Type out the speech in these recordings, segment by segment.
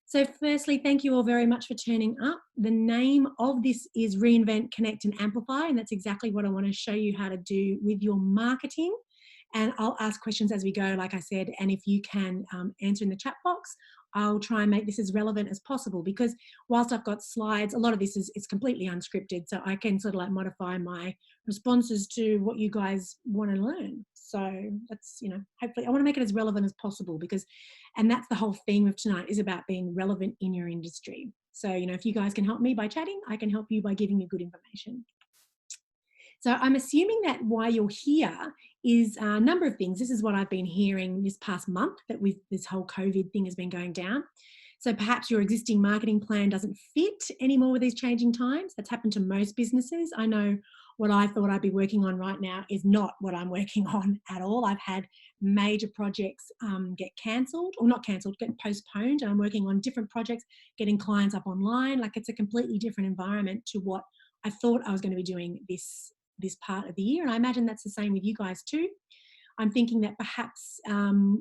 So firstly, thank you all very much for turning up. The name of this is Reinvent, Connect and Amplify, and that's exactly what I want to show you how to do with your marketing. And I'll ask questions as we go, like I said, and if you can answer in the chat box, I'll try and make this as relevant as possible, because whilst I've got slides, a lot of this is completely unscripted, so I can sort of like modify my responses to what you guys want to learn. So that's, hopefully I want to make it as relevant as possible, because, and that's the whole theme of tonight, is about being relevant in your industry. So, if you guys can help me by chatting, I can help you by giving you good information. So I'm assuming that why you're here is a number of things. This is what I've been hearing this past month, that with this whole COVID thing has been going down. So perhaps your existing marketing plan doesn't fit anymore with these changing times. That's happened to most businesses. I know what I thought I'd be working on right now is not what I'm working on at all. I've had major projects get cancelled, or not cancelled, get postponed. And I'm working on different projects, getting clients up online. Like, it's a completely different environment to what I thought I was going to be doing this part of the year. And I imagine that's the same with you guys too. I'm thinking that perhaps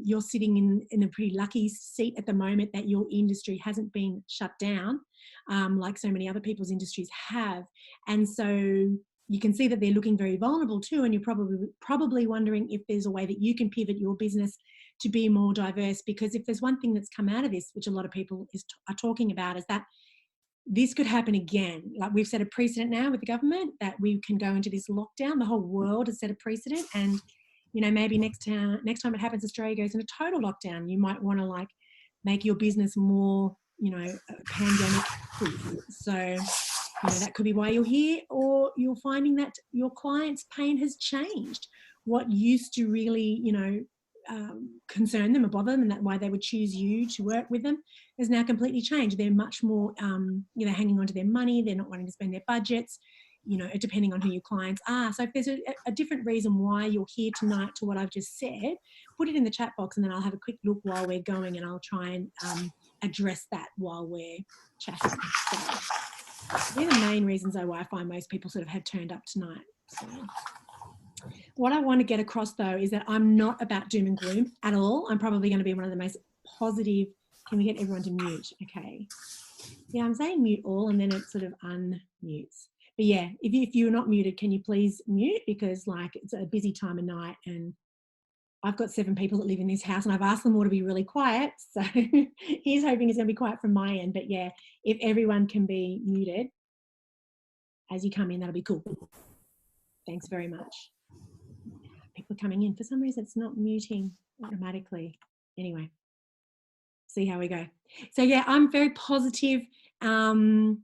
you're sitting in a pretty lucky seat at the moment, that your industry hasn't been shut down like so many other people's industries have. And so you can see that they're looking very vulnerable too, and you're probably wondering if there's a way that you can pivot your business to be more diverse. Because if there's one thing that's come out of this, which a lot of people are talking about, is that this could happen again. Like, we've set a precedent now with the government that we can go into this lockdown. The whole world has set a precedent, and maybe next time it happens, Australia goes into total lockdown. You might want to make your business more, pandemic proof. So, that could be why you're here, or you're finding that your clients' pain has changed. What used to really, concern them or bother them, and that's why they would choose you to work with them, has now completely changed. They're much more, hanging on to their money. They're not wanting to spend their budgets, depending on who your clients are. So if there's a different reason why you're here tonight to what I've just said, put it in the chat box, and then I'll have a quick look while we're going, and I'll try and address that while we're chatting. So they're the main reasons why I find most people sort of have turned up tonight. So what I want to get across, though, is that I'm not about doom and gloom at all. I'm probably going to be one of the most positive. Can we get everyone to mute? Okay. Yeah, I'm saying mute all, and then it sort of unmutes. But yeah, if you're not muted, can you please mute? Because it's a busy time of night, and I've got 7 people that live in this house, and I've asked them all to be really quiet. So he's hoping it's going to be quiet from my end. But yeah, if everyone can be muted as you come in, that'll be cool. Thanks very much. People are coming in. For some reason, it's not muting automatically. Anyway, see how we go. So yeah, I'm very positive, and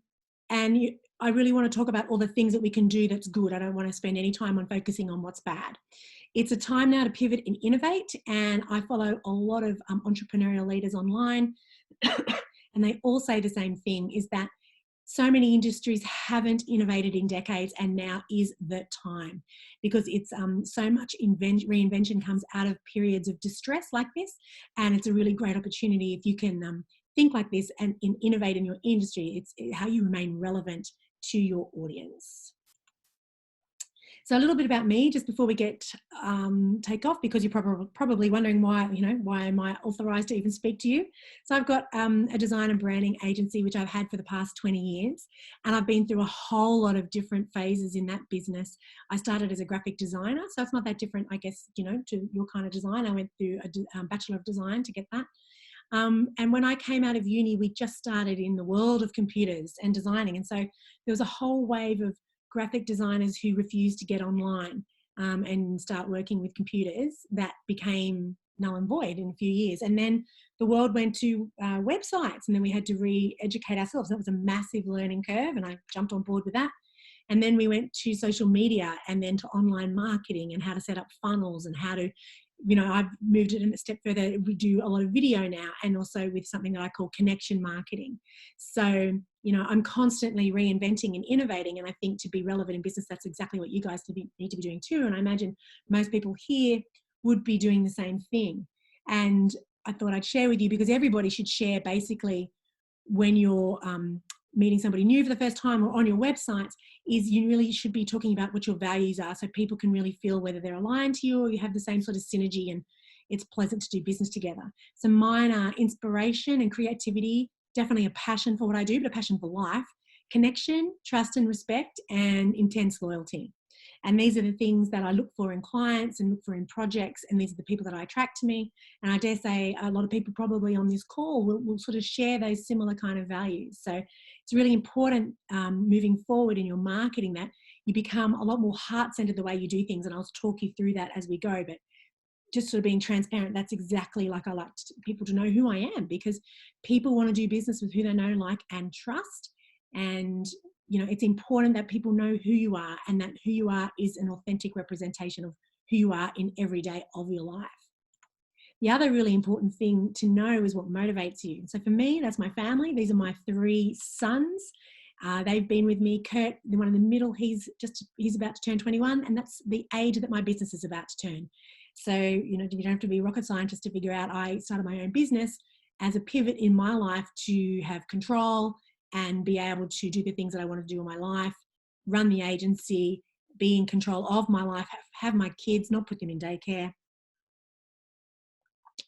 I really want to talk about all the things that we can do that's good. I don't want to spend any time on focusing on what's bad. It's a time now to pivot and innovate, and I follow a lot of entrepreneurial leaders online, and they all say the same thing, is that so many industries haven't innovated in decades, and now is the time, because it's so much reinvention comes out of periods of distress like this, and it's a really great opportunity if you can think like this and innovate in your industry. It's how you remain relevant to your audience. So a little bit about me just before we take off, because you're probably wondering why am I authorized to even speak to you? So I've got a design and branding agency, which I've had for the past 20 years. And I've been through a whole lot of different phases in that business. I started as a graphic designer, so it's not that different, I guess, to your kind of design. I went through a Bachelor of Design to get that. And when I came out of uni, we just started in the world of computers and designing. And so there was a whole wave of graphic designers who refused to get online and start working with computers. That became null and void in a few years. And then the world went to websites, and then we had to re-educate ourselves. That was a massive learning curve, and I jumped on board with that. And then we went to social media, and then to online marketing, and how to set up funnels, and how to, I've moved it a step further. We do a lot of video now, and also with something that I call connection marketing. So, I'm constantly reinventing and innovating. And I think to be relevant in business, that's exactly what you guys need to be doing too. And I imagine most people here would be doing the same thing. And I thought I'd share with you, because everybody should share basically when you're meeting somebody new for the first time, or on your website, is you really should be talking about what your values are, so people can really feel whether they're aligned to you, or you have the same sort of synergy and it's pleasant to do business together. So mine are inspiration and creativity, definitely a passion for what I do, but a passion for life, connection, trust and respect, and intense loyalty. And these are the things that I look for in clients and look for in projects. And these are the people that I attract to me. And I dare say a lot of people probably on this call will sort of share those similar kind of values. So it's really important moving forward in your marketing that you become a lot more heart-centered the way you do things. And I'll talk you through that as we go. But just sort of being transparent, that's exactly like I like people to know who I am, because people want to do business with who they know, like, and trust. And it's important that people know who you are, and that who you are is an authentic representation of who you are in every day of your life. The other really important thing to know is what motivates you. So for me, that's my family. These are my 3 sons. They've been with me. Kurt, the one in the middle, he's about to turn 21, and that's the age that my business is about to turn. So, you don't have to be a rocket scientist to figure out I started my own business as a pivot in my life to have control and be able to do the things that I want to do in my life, run the agency, be in control of my life, have my kids, not put them in daycare.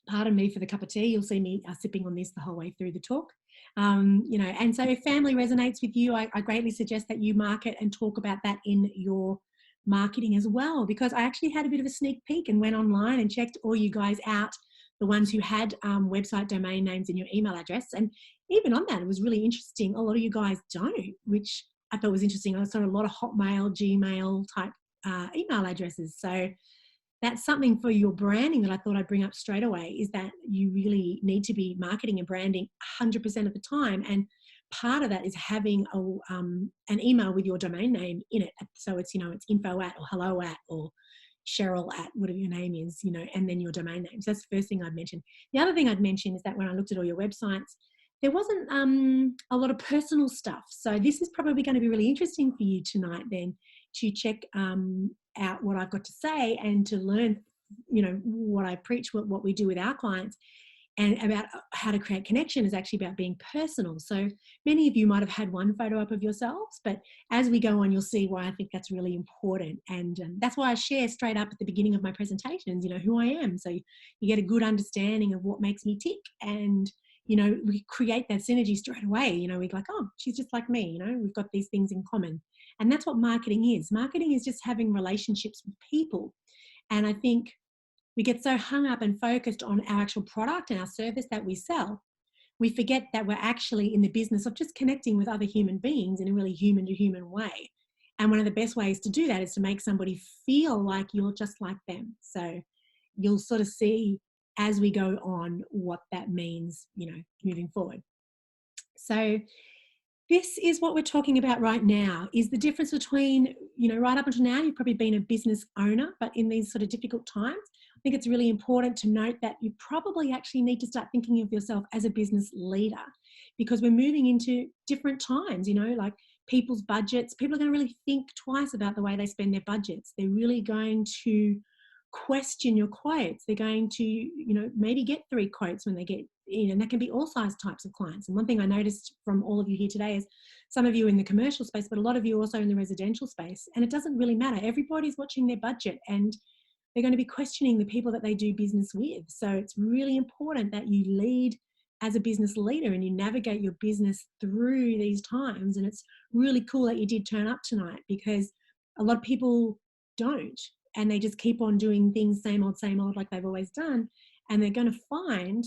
Pardon me for the cup of tea. You'll see me sipping on this the whole way through the talk. And so if family resonates with you, I greatly suggest that you market and talk about that in your marketing as well, because I actually had a bit of a sneak peek and went online and checked all you guys out, the ones who had website domain names in your email address. And even on that, it was really interesting. A lot of you guys don't, which I thought was interesting. I saw a lot of Hotmail, Gmail type email addresses. So that's something for your branding that I thought I'd bring up straight away, is that you really need to be marketing and branding 100% of the time. And part of that is having an email with your domain name in it. So it's, it's info at, or hello at, or Cheryl at, whatever your name is, and then your domain name. So that's the first thing I'd mention. The other thing I'd mention is that when I looked at all your websites, there wasn't a lot of personal stuff. So this is probably going to be really interesting for you tonight then, to check out what I've got to say and to learn, what I preach, what we do with our clients, and about how to create connection is actually about being personal. So many of you might have had one photo up of yourselves, but as we go on, you'll see why I think that's really important. And that's why I share straight up at the beginning of my presentations, who I am. So you get a good understanding of what makes me tick. And, we create that synergy straight away. We're like, oh, she's just like me. We've got these things in common. And that's what marketing is. Marketing is just having relationships with people. And I think we get so hung up and focused on our actual product and our service that we sell, we forget that we're actually in the business of just connecting with other human beings in a really human to human way. And one of the best ways to do that is to make somebody feel like you're just like them. So you'll sort of see as we go on what that means, moving forward. So this is what we're talking about right now, is the difference between, right up until now, you've probably been a business owner, but in these sort of difficult times, I think it's really important to note that you probably actually need to start thinking of yourself as a business leader, because we're moving into different times, like people's budgets. People are going to really think twice about the way they spend their budgets. They're really going to question your quotes. They're going to, maybe get 3 quotes when they get in, and that can be all size types of clients. And one thing I noticed from all of you here today is some of you in the commercial space, but a lot of you also in the residential space. And it doesn't really matter. Everybody's watching their budget, and they're going to be questioning the people that they do business with. So it's really important that you lead as a business leader and you navigate your business through these times. And it's really cool that you did turn up tonight, because a lot of people don't, and they just keep on doing things same old like they've always done. And they're going to find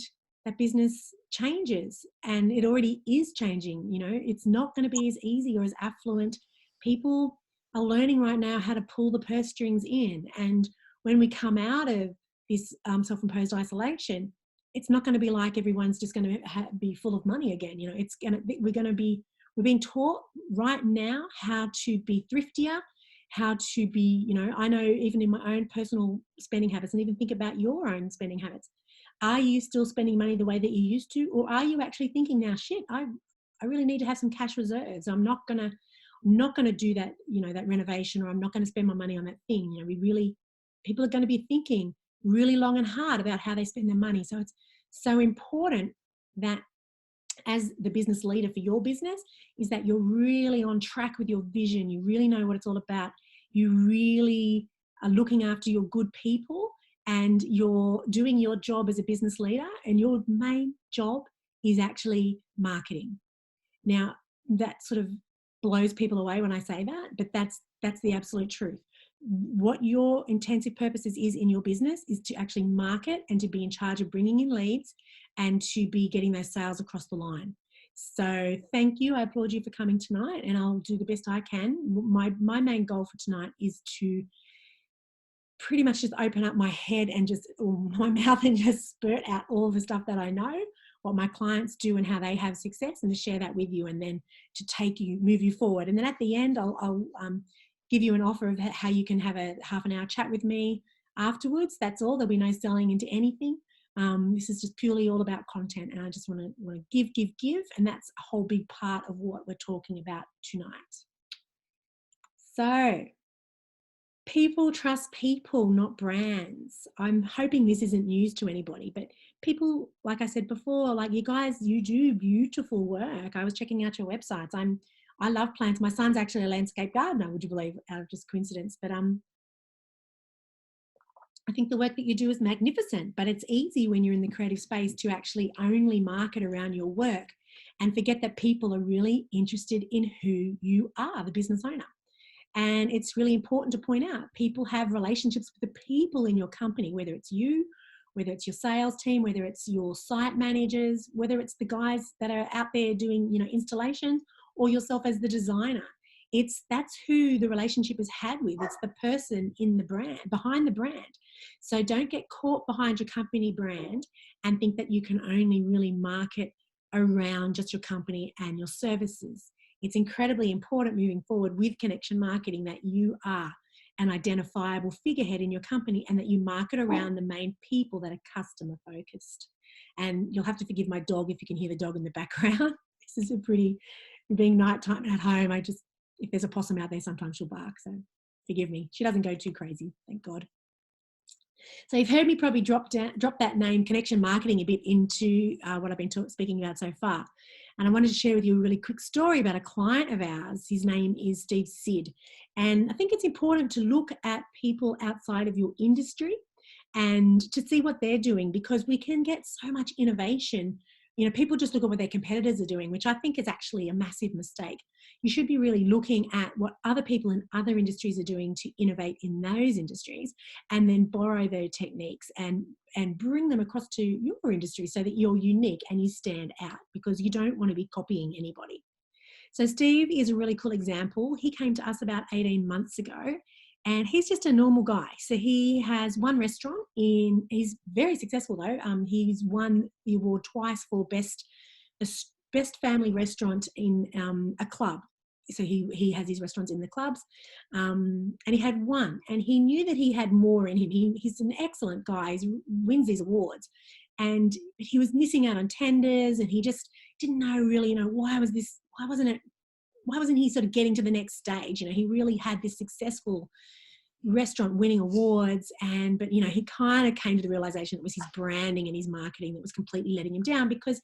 that business changes, and it already is changing. It's not going to be as easy or as affluent. People are learning right now how to pull the purse strings in. And when we come out of this self-imposed isolation, it's not going to be like everyone's just going to be full of money again. We're being taught right now how to be thriftier, how to be, I know even in my own personal spending habits, and even think about your own spending habits. Are you still spending money the way that you used to? Or are you actually thinking now, shit, I really need to have some cash reserves. I'm not going to do that, that renovation, or I'm not going to spend my money on that thing. People are going to be thinking really long and hard about how they spend their money. So it's so important that as the business leader for your business, is that you're really on track with your vision. You really know what it's all about. You really are looking after your good people, and you're doing your job as a business leader. And your main job is actually marketing. Now, that sort of blows people away when I say that, but that's the absolute truth. What your intensive purpose is in your business is to actually market and to be in charge of bringing in leads and to be getting those sales across the line. So thank you. I applaud you for coming tonight, and I'll do the best I can. My main goal for tonight is to pretty much just open up my head and just, or my mouth, and just spurt out all the stuff that I know, what my clients do and how they have success, and to share that with you, and then to move you forward. And then at the end, I'll give you an offer of how you can have a half an hour chat with me afterwards. That's all. There'll be no selling into anything. This is just purely all about content, and I just want to give, and that's a whole big part of what we're talking about tonight. So, people trust people, not brands. I'm hoping this isn't news to anybody, but people, like I said before, like you guys, you do beautiful work. I was checking out your websites. I love plants. My son's actually a landscape gardener, would you believe, out of just coincidence. But I think the work that you do is magnificent, but it's easy when you're in the creative space to actually only market around your work and forget that people are really interested in who you are, the business owner. And it's really important to point out, people have relationships with the people in your company, whether it's you, whether it's your sales team, whether it's your site managers, whether it's the guys that are out there doing, installations, or yourself as the designer. That's who the relationship is had with. It's the person in the brand, behind the brand. So don't get caught behind your company brand and think that you can only really market around just your company and your services. It's incredibly important moving forward with connection marketing that you are an identifiable figurehead in your company, and that you market around the main people that are customer focused. And you'll have to forgive my dog if you can hear the dog in the background. This is being nighttime at home, if there's a possum out there, sometimes she'll bark. So forgive me. She doesn't go too crazy, thank God. So you've heard me probably drop that name, connection marketing, a bit into what I've been speaking about so far. And I wanted to share with you a really quick story about a client of ours. His name is Steve Sid. And I think it's important to look at people outside of your industry and to see what they're doing, because we can get so much innovation. People just look at what their competitors are doing, which I think is actually a massive mistake. You should be really looking at what other people in other industries are doing to innovate in those industries, and then borrow their techniques and bring them across to your industry so that you're unique and you stand out, because you don't want to be copying anybody. So Steve is a really cool example. He came to us about 18 months ago, and he's just a normal guy. So he has one restaurant he's very successful though. He's won the award twice for best family restaurant in a club. So he has his restaurants in the clubs, and he had one, and he knew that he had more in him. He's an excellent guy. He wins these awards, and he was missing out on tenders, and he just didn't know really, why wasn't he sort of getting to the next stage? He really had this successful restaurant winning awards, but he kind of came to the realization it was his branding and his marketing that was completely letting him down, because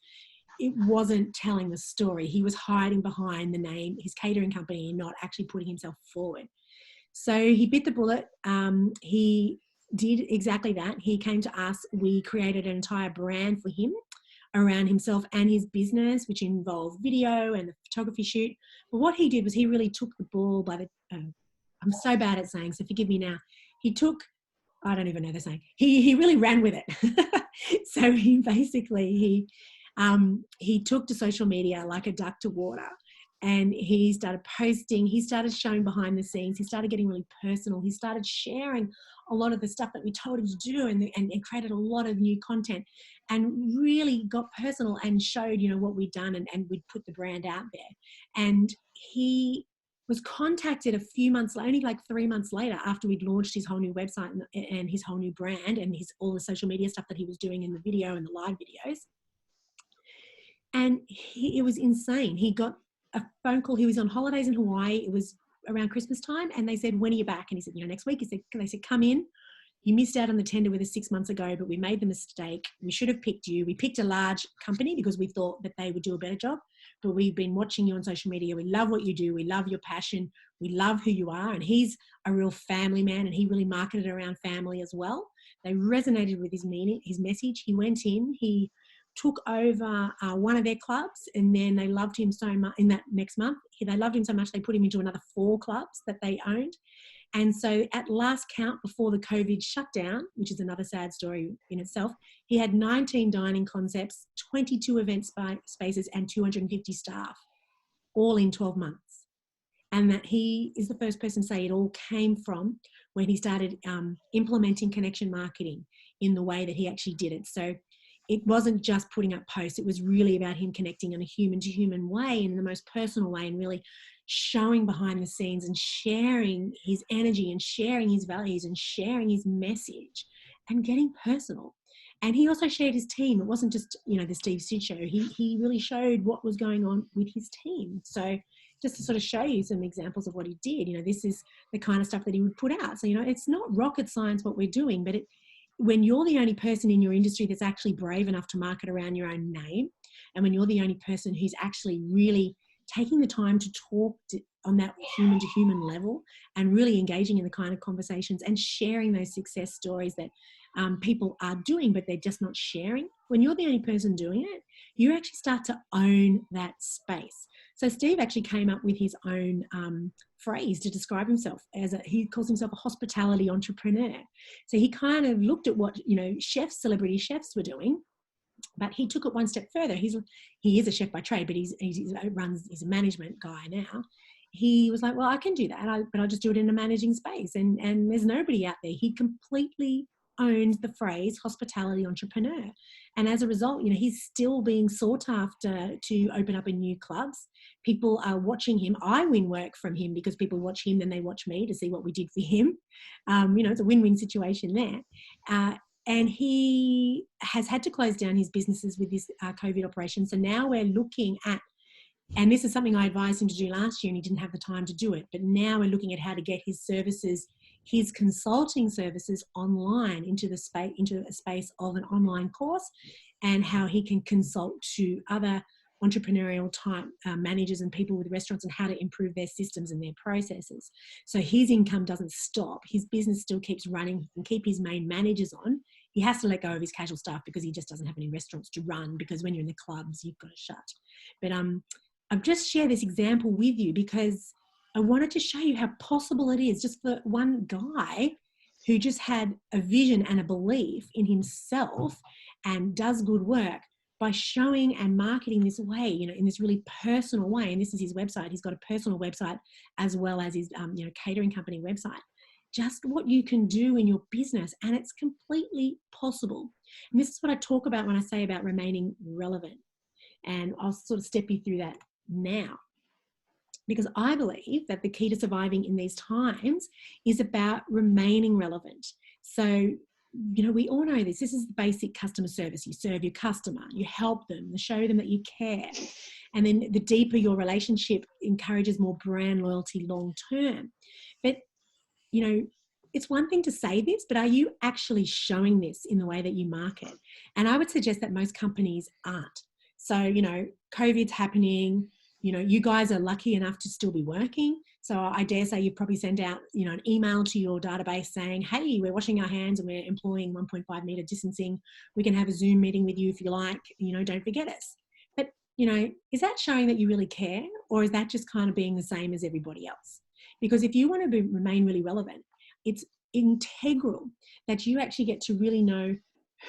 it wasn't telling the story. He was hiding behind the name, his catering company, and not actually putting himself forward. So he bit the bullet. He did exactly that. He came to us. We created an entire brand for him around himself and his business, which involved video and the photography shoot. But what he did was he really took the ball by the... I'm so bad at saying, so forgive me now. I don't even know the saying. He really ran with it. So he basically, he took to social media like a duck to water, and he started posting, he started showing behind the scenes, he started getting really personal, he started sharing a lot of the stuff that we told him to do, and created a lot of new content, and really got personal and showed, what we'd done, and we'd put the brand out there. And he was contacted a few months, only like 3 months later, after we'd launched his whole new website and his whole new brand and all the social media stuff that he was doing in the video and the live videos. And it was insane. He got a phone call. He was on holidays in Hawaii. It was around Christmas time. And they said, when are you back? And he said, next week. They said, come in. You missed out on the tender with us 6 months ago, but we made the mistake. We should have picked you. We picked a large company because we thought that they would do a better job. But we've been watching you on social media. We love what you do. We love your passion. We love who you are. And he's a real family man, and he really marketed around family as well. They resonated with his meaning, his message. He went in, he took over one of their clubs, and then they loved him so much. In that next month, they loved him so much they put him into another 4 clubs that they owned. And so at last count before the COVID shutdown, which is another sad story in itself, he had 19 dining concepts, 22 event spaces, and 250 staff, all in 12 months. And that he is the first person to say it all came from when he started implementing connection marketing in the way that he actually did it. So it wasn't just putting up posts. It was really about him connecting in a human to human way, and in the most personal way, and really showing behind the scenes and sharing his energy and sharing his values and sharing his message and getting personal. And he also shared his team. It wasn't just, the Steve Sid show. He really showed what was going on with his team. So just to sort of show you some examples of what he did, this is the kind of stuff that he would put out. So, it's not rocket science what we're doing, but when you're the only person in your industry that's actually brave enough to market around your own name, and when you're the only person who's actually really taking the time to talk on that human to human level and really engaging in the kind of conversations and sharing those success stories that people are doing, but they're just not sharing. When you're the only person doing it, you actually start to own that space. So Steve actually came up with his own phrase to describe himself he calls himself a hospitality entrepreneur. So he kind of looked at what, celebrity chefs were doing, but he took it one step further. He is a chef by trade, but he's a management guy now. He was like, well, I can do that, but I'll just do it in a managing space. And there's nobody out there. He completely owned the phrase hospitality entrepreneur. And as a result, he's still being sought after to open up in new clubs. People are watching him. I win work from him because people watch him, then they watch me to see what we did for him. It's a win-win situation there. And he has had to close down his businesses with this COVID operation. So now we're looking at, and this is something I advised him to do last year and he didn't have the time to do it, but now we're looking at how to get his services, his consulting services online into a space of an online course, and how he can consult to other entrepreneurial type managers and people with restaurants and how to improve their systems and their processes. So his income doesn't stop. His business still keeps running. He can keep his main managers on. He has to let go of his casual staff because he just doesn't have any restaurants to run, because when you're in the clubs, you've got to shut. But I've just shared this example with you because I wanted to show you how possible it is just for one guy who just had a vision and a belief in himself and does good work by showing and marketing this way, in this really personal way. And this is his website. He's got a personal website as well as his, catering company website. Just what you can do in your business, and it's completely possible. And this is what I talk about when I say about remaining relevant. And I'll sort of step you through that now, because I believe that the key to surviving in these times is about remaining relevant. So, we all know this. This is the basic customer service. You serve your customer, you help them, you show them that you care. And then the deeper your relationship encourages more brand loyalty long term. But, it's one thing to say this, but are you actually showing this in the way that you market? And I would suggest that most companies aren't. So, COVID's happening. You guys are lucky enough to still be working. So I dare say you've probably sent out, an email to your database saying, hey, we're washing our hands and we're employing 1.5 meter distancing. We can have a Zoom meeting with you if you like, don't forget us. But, is that showing that you really care, or is that just kind of being the same as everybody else? Because if you want to remain really relevant, it's integral that you actually get to really know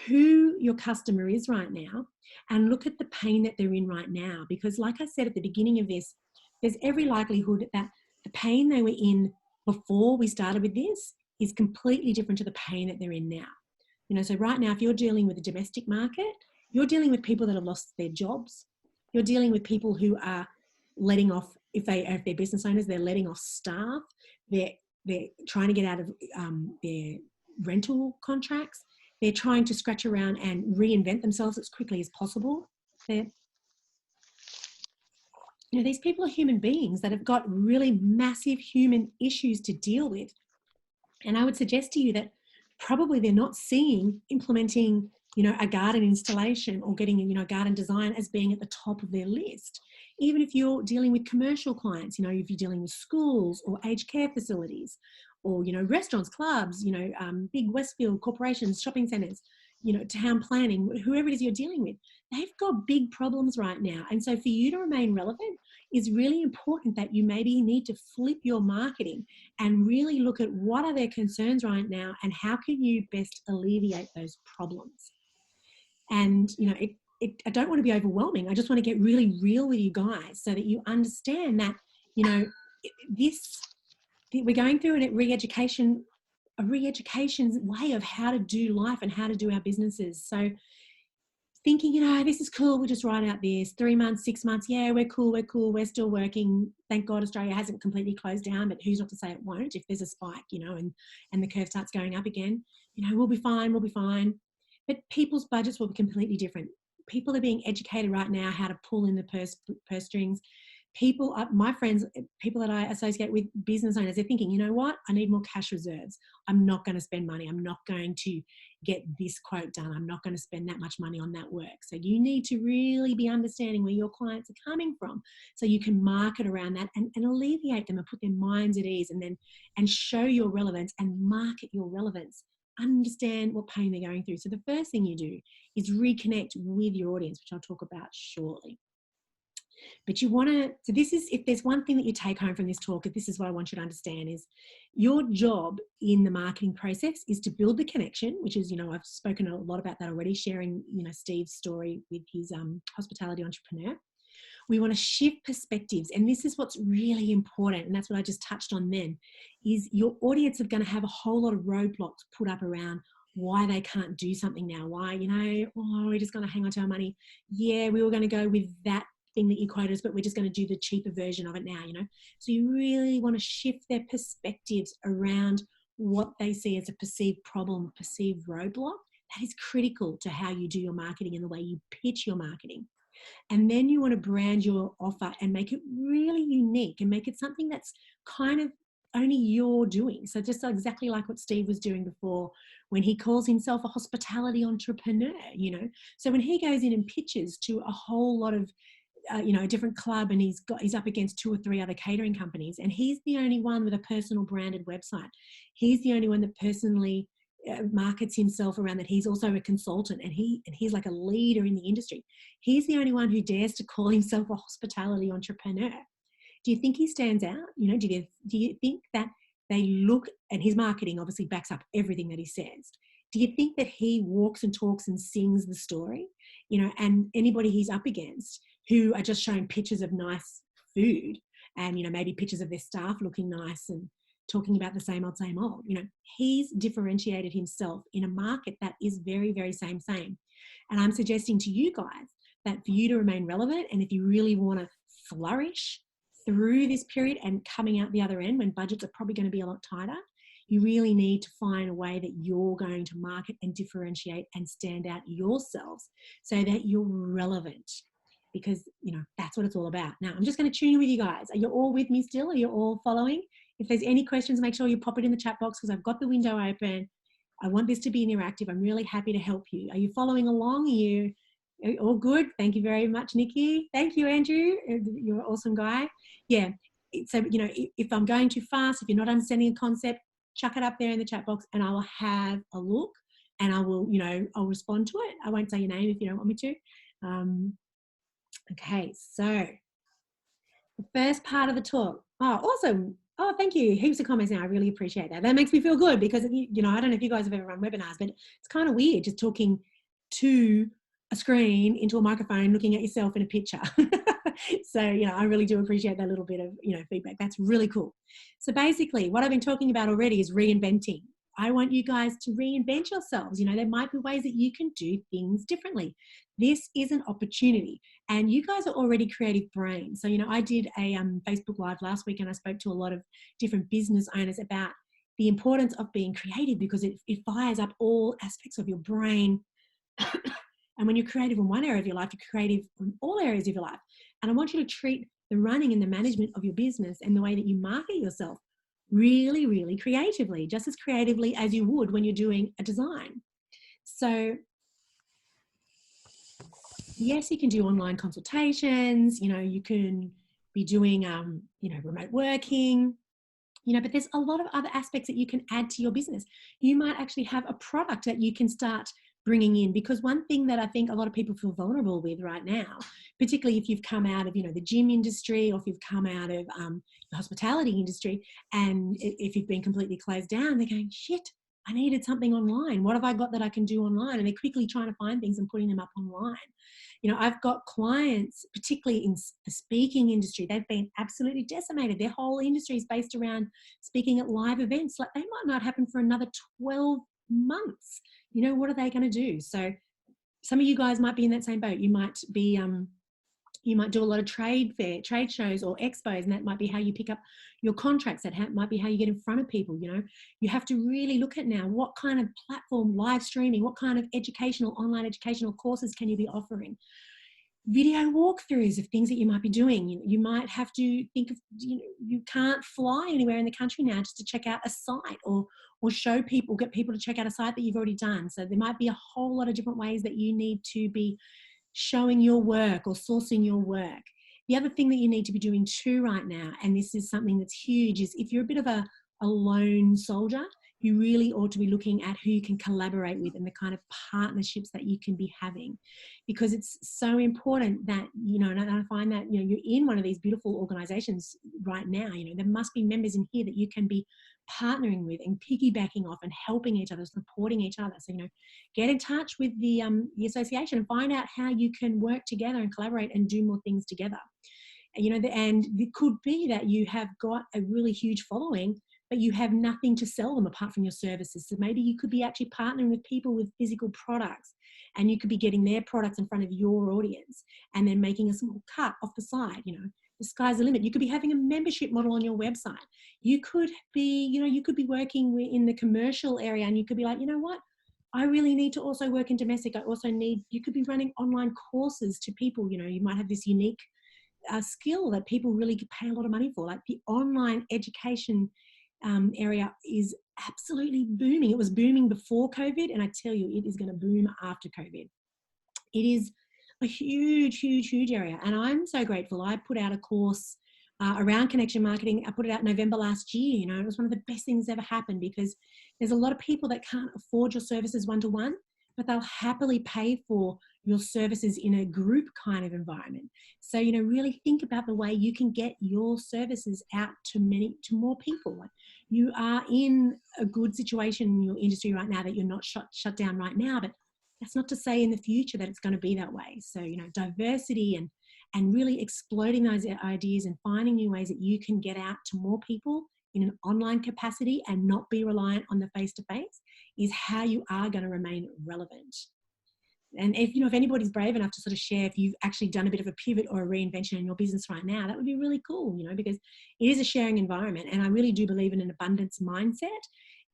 who your customer is right now and look at the pain that they're in right now. Because like I said at the beginning of this, there's every likelihood that the pain they were in before we started with this is completely different to the pain that they're in now. So right now, if you're dealing with the domestic market, you're dealing with people that have lost their jobs. You're dealing with people who are letting off, if they're business owners, they're letting off staff. They're trying to get out of their rental contracts. They're trying to scratch around and reinvent themselves as quickly as possible. These people are human beings that have got really massive human issues to deal with. And I would suggest to you that probably they're not seeing implementing, a garden installation or getting, garden design as being at the top of their list. Even if you're dealing with commercial clients, if you're dealing with schools or aged care facilities or, restaurants, clubs, big Westfield corporations, shopping centres, town planning, whoever it is you're dealing with, they've got big problems right now. And so for you to remain relevant is really important that you maybe need to flip your marketing and really look at what are their concerns right now and how can you best alleviate those problems. And, I don't want to be overwhelming. I just want to get really real with you guys so that you understand that, we're going through a re-education way of how to do life and how to do our businesses. So thinking, this is cool, we'll just write out this 3 months, 6 months. Yeah, we're cool. We're still working. Thank God Australia hasn't completely closed down, but who's not to say it won't if there's a spike, and the curve starts going up again. We'll be fine. But people's budgets will be completely different. People are being educated right now how to pull in the purse strings. My friends, people that I associate with, business owners, they're thinking, you know what? I need more cash reserves. I'm not going to spend money. I'm not going to get this quote done. I'm not going to spend that much money on that work. So you need to really be understanding where your clients are coming from so you can market around that and alleviate them and put their minds at ease and show your relevance and market your relevance. Understand what pain they're going through. So the first thing you do is reconnect with your audience, which I'll talk about shortly. But you want to, so this is, if there's one thing that you take home from this talk, if this is what I want you to understand, is your job in the marketing process is to build the connection, which is, I've spoken a lot about that already, sharing, Steve's story with his hospitality entrepreneur. We want to shift perspectives. And this is what's really important. And that's what I just touched on then, is your audience are going to have a whole lot of roadblocks put up around why they can't do something now. Why, we're just going to hang on to our money. Yeah, we were going to go with that thing that you quoted us, but we're just going to do the cheaper version of it now, So you really want to shift their perspectives around what they see as a perceived problem, perceived roadblock. That is critical to how you do your marketing and the way you pitch your marketing. And then you want to brand your offer and make it really unique and make it something that's kind of only you're doing. So just exactly like what Steve was doing before when he calls himself a hospitality entrepreneur, So when he goes in and pitches to a whole lot of a different club, and he's up against 2 or 3 other catering companies, and he's the only one with a personal branded website. He's the only one that personally markets himself around that he's also a consultant, and he's like a leader in the industry. He's the only one who dares to call himself a hospitality entrepreneur. Do you think he stands out? Do you think that they look, and his marketing obviously backs up everything that he says. Do you think that he walks and talks and sings the story? And anybody he's up against who are just showing pictures of nice food and, maybe pictures of their staff looking nice and talking about the same old, he's differentiated himself in a market that is very, very same. And I'm suggesting to you guys that for you to remain relevant, and if you really want to flourish through this period and coming out the other end when budgets are probably going to be a lot tighter, you really need to find a way that you're going to market and differentiate and stand out yourselves so that you're relevant. Because, that's what it's all about. Now, I'm just going to tune in with you guys. Are you all with me still? Are you all following? If there's any questions, make sure you pop it in the chat box because I've got the window open. I want this to be interactive. I'm really happy to help you. Are you following along? Are you all good? Thank you very much, Nikki. Thank you, Andrew. You're an awesome guy. Yeah. So, if I'm going too fast, if you're not understanding a concept, chuck it up there in the chat box and I will have a look and I will, I'll respond to it. I won't say your name if you don't want me to. Okay, so the first part of the talk. Oh, awesome. Oh, thank you. Heaps of comments now. I really appreciate that. That makes me feel good because, I don't know if you guys have ever run webinars, but it's kind of weird just talking to a screen into a microphone, looking at yourself in a picture. So, I really do appreciate that little bit of, feedback. That's really cool. So basically what I've been talking about already is reinventing. I want you guys to reinvent yourselves. There might be ways that you can do things differently. This is an opportunity and you guys are already creative brains. So, I did a Facebook Live last week and I spoke to a lot of different business owners about the importance of being creative because it fires up all aspects of your brain. And when you're creative in one area of your life, you're creative in all areas of your life. And I want you to treat the running and the management of your business and the way that you market yourself really, really creatively, just as creatively as you would when you're doing a design. So yes, you can do online consultations, you can be doing, remote working, but there's a lot of other aspects that you can add to your business. You might actually have a product that you can start bringing in, because one thing that I think a lot of people feel vulnerable with right now, particularly if you've come out of, the gym industry, or if you've come out of the hospitality industry, and if you've been completely closed down, they're going, shit, I needed something online. What have I got that I can do online? And they're quickly trying to find things and putting them up online. I've got clients, particularly in the speaking industry, they've been absolutely decimated. Their whole industry is based around speaking at live events. Like, they might not happen for another 12 months. What are they going to do? So some of you guys might be in that same boat. You might be, you might do a lot of trade shows or expos, and that might be how you pick up your contracts. That might be how you get in front of people. You have to really look at now, what kind of platform, live streaming, what kind of online educational courses can you be offering? Video walkthroughs of things that you might be doing. You might have to think of, you can't fly anywhere in the country now just to check out a site, or show people, get people to check out a site that you've already done. So there might be a whole lot of different ways that you need to be showing your work or sourcing your work. The other thing that you need to be doing too right now, and this is something that's huge, is if you're a bit of a lone soldier, you really ought to be looking at who you can collaborate with and the kind of partnerships that you can be having, because it's so important that, and I find that, you're in one of these beautiful organizations right now, there must be members in here that you can be partnering with and piggybacking off and helping each other, supporting each other. So, get in touch with the association and find out how you can work together and collaborate and do more things together. And it could be that you have got a really huge following, but you have nothing to sell them apart from your services. So maybe you could be actually partnering with people with physical products, and you could be getting their products in front of your audience and then making a small cut off the side. The sky's the limit. You could be having a membership model on your website. You could be, you could be working in the commercial area, and you could be like, what? I really need to also work in domestic. You could be running online courses to people. You might have this unique skill that people really pay a lot of money for. Like, the online education area is absolutely booming. It was booming before COVID, and I tell you, it is going to boom after COVID. It is a huge, huge, huge area, and I'm so grateful. I put out a course around connection marketing. I put it out November last year. It was one of the best things that ever happened, because there's a lot of people that can't afford your services one-to-one, but they'll happily pay for your services in a group kind of environment. So, really think about the way you can get your services out to more people. Like, you are in a good situation in your industry right now that you're not shut down right now, but that's not to say in the future that it's going to be that way. So, diversity and really exploding those ideas and finding new ways that you can get out to more people in an online capacity and not be reliant on the face-to-face is how you are going to remain relevant. And if anybody's brave enough to sort of share if you've actually done a bit of a pivot or a reinvention in your business right now, that would be really cool, because it is a sharing environment, and I really do believe in an abundance mindset.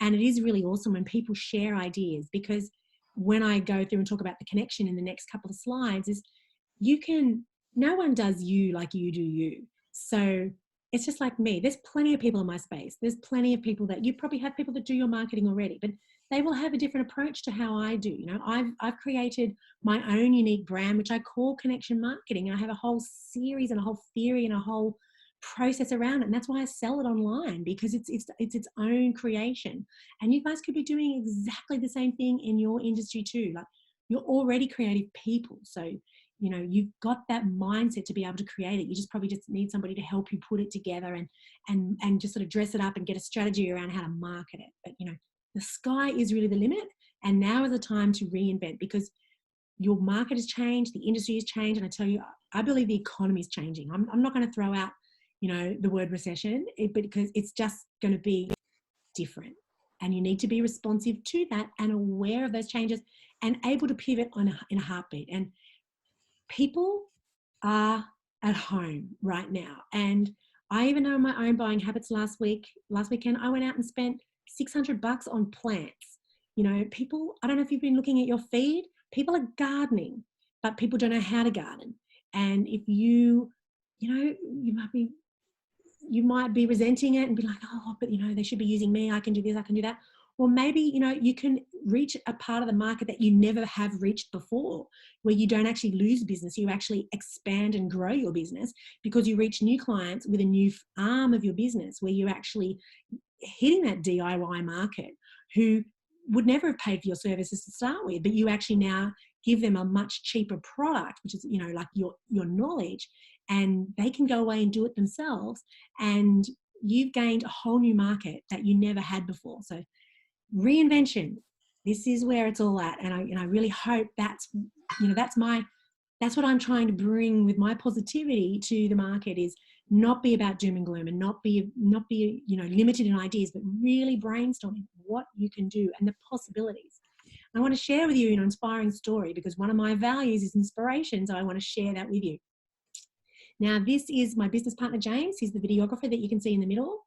And it is really awesome when people share ideas, because when I go through and talk about the connection in the next couple of slides, is no one does you like you do you. So it's just like me. There's plenty of people in my space. There's plenty of people that you probably have people that do your marketing already, but they will have a different approach to how I do. I've created my own unique brand, which I call connection marketing. And I have a whole series and a whole theory and a whole process around it. And that's why I sell it online, because it's its own creation. And you guys could be doing exactly the same thing in your industry too. Like, you're already creative people. So, you've got that mindset to be able to create it. You just probably just need somebody to help you put it together and just sort of dress it up and get a strategy around how to market it. But, the sky is really the limit. And now is the time to reinvent, because your market has changed, the industry has changed. And I tell you, I believe the economy is changing. I'm not going to throw out, the word recession, because it's just going to be different. And you need to be responsive to that and aware of those changes and able to pivot in a heartbeat. And people are at home right now. And I even know my own buying habits. Last weekend, I went out and spent $600 on plants. People, I don't know if you've been looking at your feed, people are gardening, but people don't know how to garden. And if you might be resenting it and be like, oh, but they should be using me. I can do this, I can do that. Or maybe, you can reach a part of the market that you never have reached before, where you don't actually lose business. You actually expand and grow your business because you reach new clients with a new arm of your business, where you're actually hitting that DIY market who would never have paid for your services to start with, but you actually now give them a much cheaper product, which is, like your knowledge, and they can go away and do it themselves. And you've gained a whole new market that you never had before. So reinvention, this is where it's all at. And I really hope that's what I'm trying to bring with my positivity to the market, is not be about doom and gloom, and not be limited in ideas, but really brainstorming what you can do and the possibilities. I want to share with you an inspiring story, because one of my values is inspiration, so I want to share that with you. Now, this is my business partner, James. He's the videographer that you can see in the middle.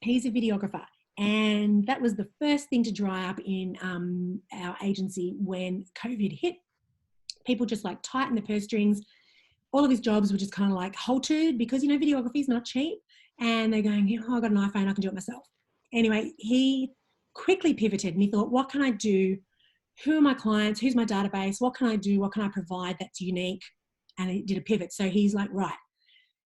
He's a videographer. And that was the first thing to dry up in our agency when COVID hit. People just like tightened the purse strings. All of his jobs were just kind of like halted, because, videography is not cheap. And they're going, I got an iPhone, I can do it myself. Anyway, he quickly pivoted and he thought, what can I do? Who are my clients? Who's my database? What can I do? What can I provide that's unique? And he did a pivot. So he's like, right,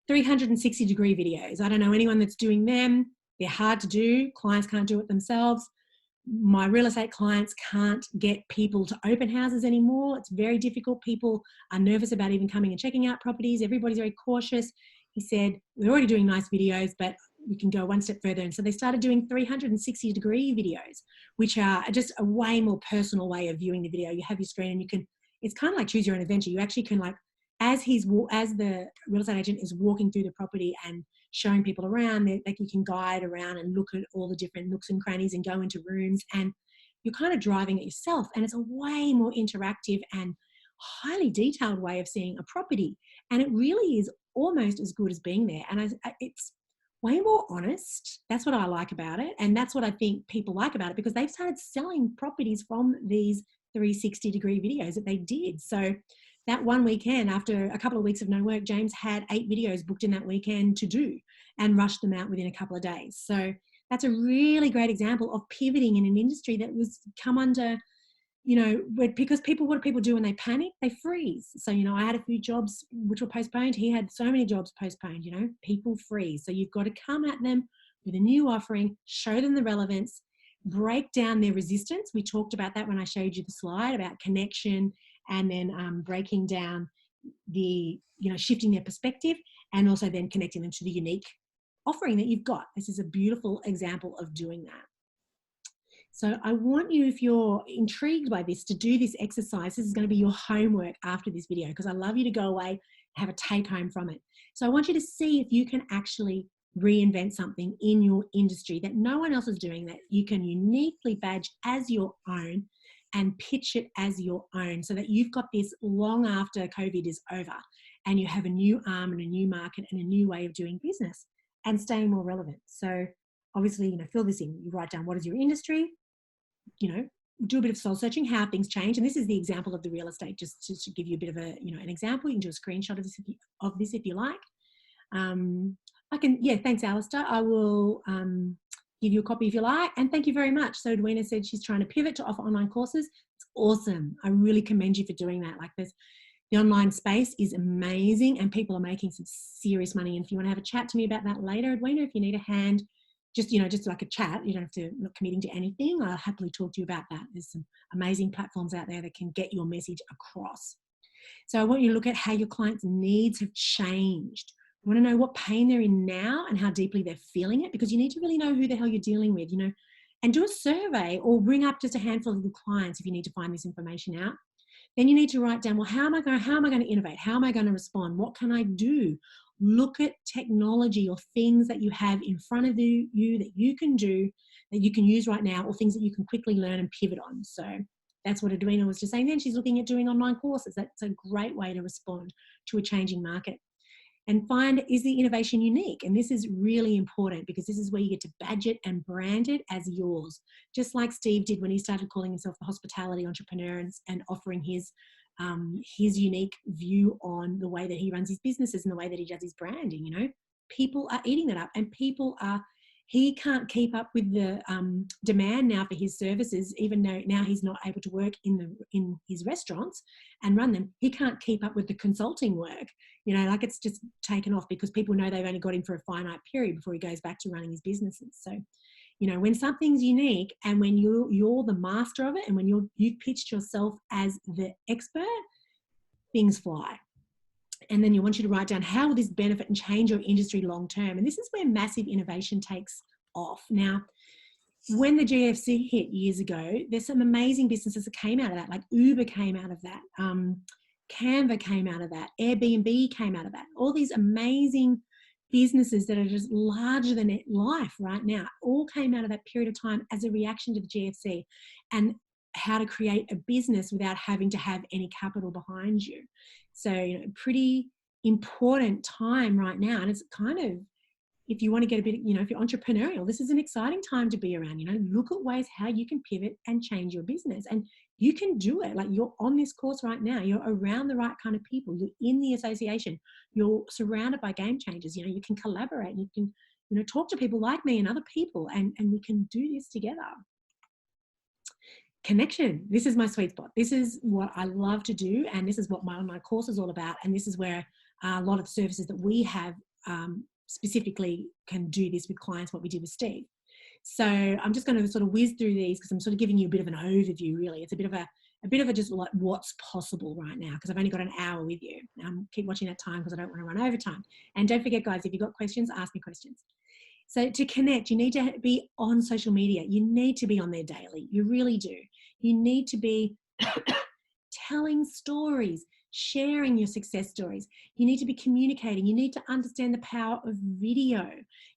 360-degree videos. I don't know anyone that's doing them. They're hard to do. Clients can't do it themselves. My real estate clients can't get people to open houses anymore. It's very difficult. People are nervous about even coming and checking out properties. Everybody's very cautious. He said, we're already doing nice videos, but we can go one step further. And so they started doing 360-degree videos, which are just a way more personal way of viewing the video. You have your screen and you can, it's kind of like choose your own adventure. You actually can, like, as the real estate agent is walking through the property and showing people around, like, you can guide around and look at all the different nooks and crannies and go into rooms, and you're kind of driving it yourself. And it's a way more interactive and highly detailed way of seeing a property. And it really is almost as good as being there. And it's way more honest. That's what I like about it. And that's what I think people like about it, because they've started selling properties from these 360-degree videos that they did. So that one weekend, after a couple of weeks of no work, James had 8 videos booked in that weekend to do, and rushed them out within a couple of days. So that's a really great example of pivoting in an industry that was come under, because what do people do when they panic? They freeze. So, I had a few jobs which were postponed. He had so many jobs postponed, people freeze. So you've got to come at them with a new offering, show them the relevance, break down their resistance. We talked about that when I showed you the slide about connection, and then breaking down the, shifting their perspective, and also then connecting them to the unique offering that you've got. This is a beautiful example of doing that. So I want you, if you're intrigued by this, to do this exercise. This is going to be your homework after this video, because I love you to go away and have a take home from it. So I want you to see if you can actually reinvent something in your industry that no one else is doing, that you can uniquely badge as your own and pitch it as your own, so that you've got this long after COVID is over, and you have a new arm and a new market and a new way of doing business and staying more relevant. So obviously, fill this in. You write down, what is your industry? Do a bit of soul searching, how things change. And this is the example of the real estate, just to give you a bit of a, an example. You can do a screenshot of this if you like. Thanks, Alistair. I will give you a copy if you like. And thank you very much. So Edwina said she's trying to pivot to offer online courses. It's awesome. I really commend you for doing that. Like this, the online space is amazing, and people are making some serious money. And if you want to have a chat to me about that later, Edwina, if you need a hand, just like a chat, you don't have to, not committing to anything. I'll happily talk to you about that. There's some amazing platforms out there that can get your message across. So I want you to look at how your clients' needs have changed. You want to know what pain they're in now and how deeply they're feeling it, because you need to really know who the hell you're dealing with, and do a survey or bring up just a handful of the clients if you need to find this information out. Then you need to write down, well, how am I going to innovate? How am I going to respond? What can I do? Look at technology or things that you have in front of you that you can do, that you can use right now, or things that you can quickly learn and pivot on. So that's what Edwina was just saying then. She's looking at doing online courses. That's a great way to respond to a changing market. And find, is the innovation unique? And this is really important, because this is where you get to badge it and brand it as yours. Just like Steve did when he started calling himself the hospitality entrepreneur and offering his unique view on the way that he runs his businesses and the way that he does his branding. People are eating that up, and he can't keep up with the demand now for his services, even though now he's not able to work in his restaurants and run them. He can't keep up with the consulting work, it's just taken off, because people know they've only got him for a finite period before he goes back to running his businesses. So You know, when something's unique and when you're the master of it, and when you've pitched yourself as the expert, things fly. And then you want you to write down, how will this benefit and change your industry long term? And this is where massive innovation takes off. Now, when the GFC hit years ago, there's some amazing businesses that came out of that, like Uber came out of that, Canva came out of that, Airbnb came out of that. All these amazing businesses that are just larger than life right now all came out of that period of time as a reaction to the GFC, and how to create a business without having to have any capital behind you. So, you know, pretty important time right now. And it's kind of, if you want to get a bit, you know, if you're entrepreneurial, this is an exciting time to be around. You know, look at ways how you can pivot and change your business. And you can do it. Like, you're on this course right now. You're around the right kind of people. You're in the association. You're surrounded by game changers. You know, you can collaborate. You can, you know, talk to people like me and other people, and we can do this together. Connection. This is my sweet spot. This is what I love to do. And this is what my online course is all about. And this is where a lot of the services that we have specifically can do this with clients, what we did with Steve. So I'm just going to sort of whiz through these because I'm sort of giving you a bit of an overview, really. It's a bit of a just like what's possible right now, because I've only got an hour with you. Keep watching that time because I don't want to run over time. And don't forget, guys, if you've got questions, ask me questions. So to connect, you need to be on social media. You need to be on there daily. You really do. You need to be telling stories, sharing your success stories. You need to be communicating. You need to understand the power of video.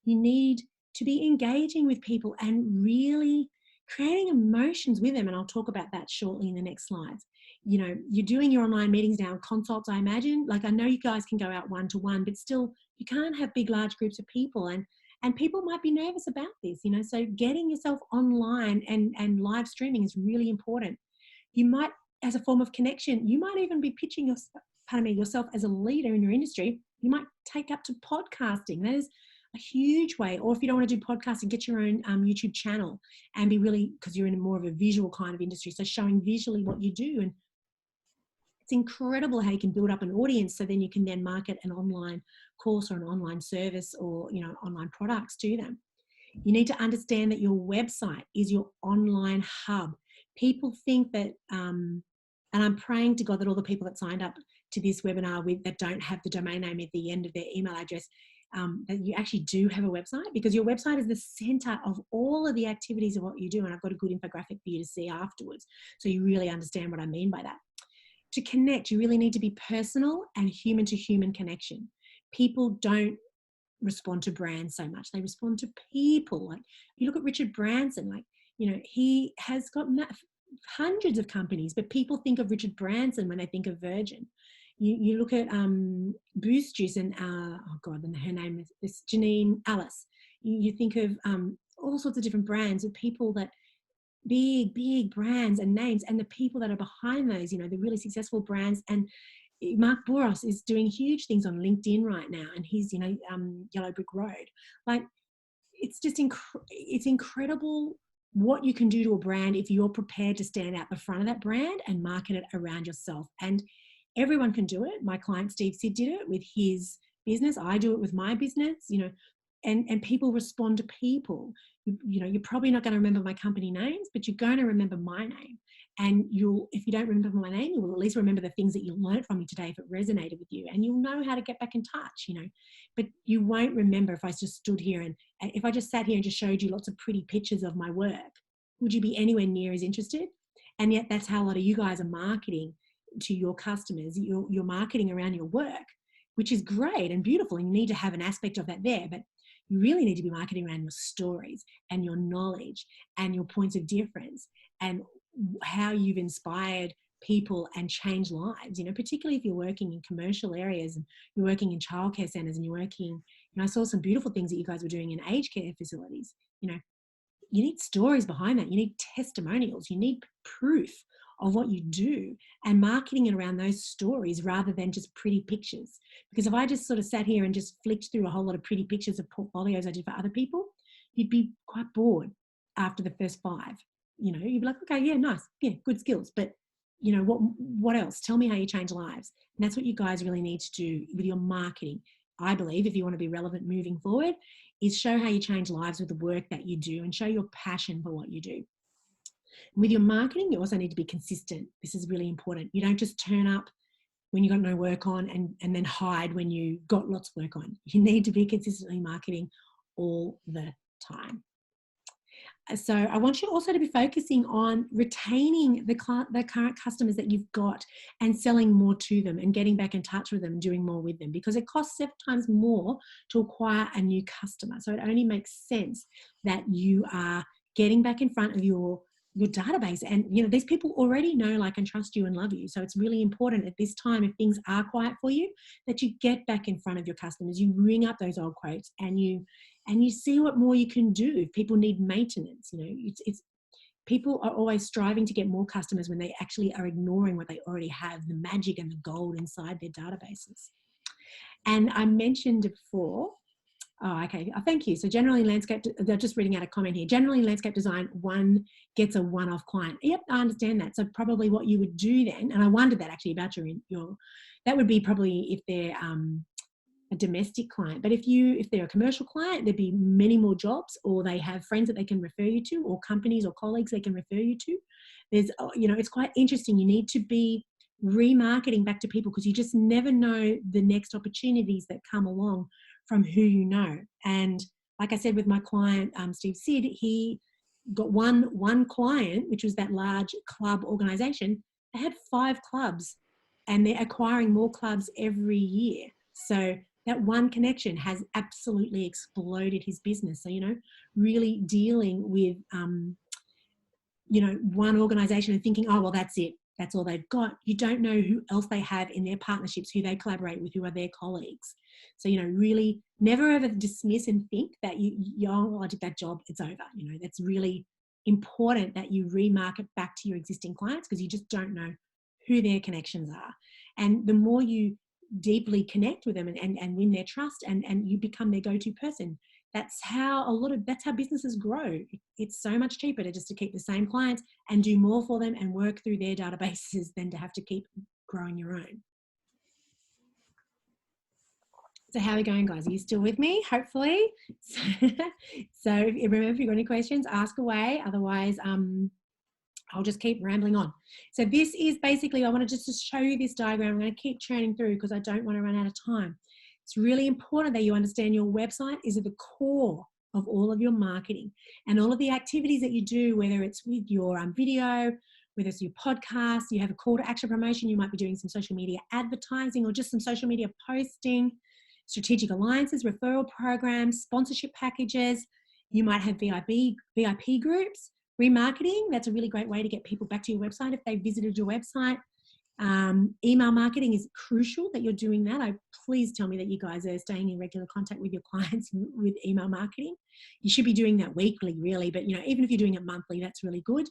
You need to be engaging with people and really creating emotions with them. And I'll talk about that shortly in the next slides. You know, you're doing your online meetings now, consults, I imagine. Like, I know you guys can go out one-to-one, but still you can't have big, large groups of people. And people might be nervous about this, you know, so getting yourself online and live streaming is really important. You might, as a form of connection, you might even be pitching yourself as a leader in your industry. You might take up to podcasting. That is a huge way. Or if you don't want to do podcasting, get your own YouTube channel and be really, because you're in more of a visual kind of industry, so showing visually what you do. And it's incredible how you can build up an audience, so then you can then market an online course or an online service or, you know, online products to them. You need to understand that your website is your online hub. People think that, and I'm praying to God that all the people that signed up to this webinar that don't have the domain name at the end of their email address, that you actually do have a website, because your website is the center of all of the activities of what you do. And I've got a good infographic for you to see afterwards, so you really understand what I mean by that. To connect, you really need to be personal and human to human connection. People don't respond to brands so much. They respond to people. Like, you look at Richard Branson, like, you know, he has got hundreds of companies, but people think of Richard Branson when they think of Virgin. You look at Boost Juice and, oh God, and her name is Janine Alice. You think of all sorts of different brands of people that, big brands and names, and the people that are behind those, you know, the really successful brands. And Mark Boros is doing huge things on LinkedIn right now, and he's, you know, Yellow Brick Road. Like, it's just it's incredible what you can do to a brand if you're prepared to stand out the front of that brand and market it around yourself. And everyone can do it. My client Steve Sid did it with his business. I do it with my business, you know, and people respond to people. You know, you're probably not going to remember my company names, but you're going to remember my name. And if you don't remember my name, you will at least remember the things that you learned from me today if it resonated with you, and you'll know how to get back in touch, you know. But you won't remember if I just stood here and if I just sat here and just showed you lots of pretty pictures of my work. Would you be anywhere near as interested? And yet that's how a lot of you guys are marketing to your customers. You're marketing around your work, which is great and beautiful, and you need to have an aspect of that there, but you really need to be marketing around your stories and your knowledge and your points of difference and how you've inspired people and changed lives, you know, particularly if you're working in commercial areas and you're working in childcare centres and you're working, you know, I saw some beautiful things that you guys were doing in aged care facilities. You know, you need stories behind that. You need testimonials. You need proof of what you do, and marketing it around those stories rather than just pretty pictures. Because if I just sort of sat here and just flicked through a whole lot of pretty pictures of portfolios I did for other people, you'd be quite bored after the first 5. You know, you'd be like, okay, yeah, nice. Yeah, good skills. But, you know, what else? Tell me how you change lives. And that's what you guys really need to do with your marketing. I believe, if you want to be relevant moving forward, is show how you change lives with the work that you do and show your passion for what you do. With your marketing, you also need to be consistent. This is really important. You don't just turn up when you got no work on and then hide when you got lots of work on. You need to be consistently marketing all the time. So I want you also to be focusing on retaining the current customers that you've got and selling more to them and getting back in touch with them and doing more with them, because it costs 7 times more to acquire a new customer. So it only makes sense that you are getting back in front of your database, and these people already know, like, and trust you and love you. So it's really important at this time, if things are quiet for you, that you get back in front of your customers, you ring up those old quotes, and you see what more you can do. If people need maintenance, it's people are always striving to get more customers when they actually are ignoring what they already have, the magic and the gold inside their databases. And I mentioned before, okay. Thank you. So generally landscape, they're just reading out a comment here. Generally landscape design, one gets a one-off client. Yep, I understand that. So probably what you would do then, and I wondered that actually about that would be probably if they're a domestic client. But if they're a commercial client, there'd be many more jobs, or they have friends that they can refer you to, or companies or colleagues they can refer you to. There's, it's quite interesting. You need to be remarketing back to people, because you just never know the next opportunities that come along from who you know. And like I said, with my client, Steve Sid, he got one client, which was that large club organization. They had 5 clubs, and they're acquiring more clubs every year. So that one connection has absolutely exploded his business. So, really dealing with, one organization and thinking, oh, well, that's it. That's all they've got. You don't know who else they have in their partnerships, who they collaborate with, who are their colleagues. So, really never ever dismiss and think that I did that job, it's over. That's really important, that you remarket back to your existing clients, because you just don't know who their connections are. And the more you deeply connect with them and win their trust, and you become their go-to person, that's how businesses grow. It's so much cheaper to keep the same clients and do more for them and work through their databases than to have to keep growing your own. So how are we going, guys? Are you still with me? Hopefully. So remember, if you've got any questions, ask away. Otherwise, I'll just keep rambling on. So this is basically, I want to just show you this diagram. I'm going to keep churning through because I don't want to run out of time. It's really important that you understand your website is at the core of all of your marketing, and all of the activities that you do, whether it's with your video, whether it's your podcast, you have a call to action promotion, you might be doing some social media advertising or just some social media posting, strategic alliances, referral programs, sponsorship packages. You might have VIP groups. Remarketing, that's a really great way to get people back to your website if they visited your website. Email marketing is crucial that you're doing that. Please tell me that you guys are staying in regular contact with your clients with email marketing. You should be doing that weekly, really, but even if you're doing it monthly, that's really good.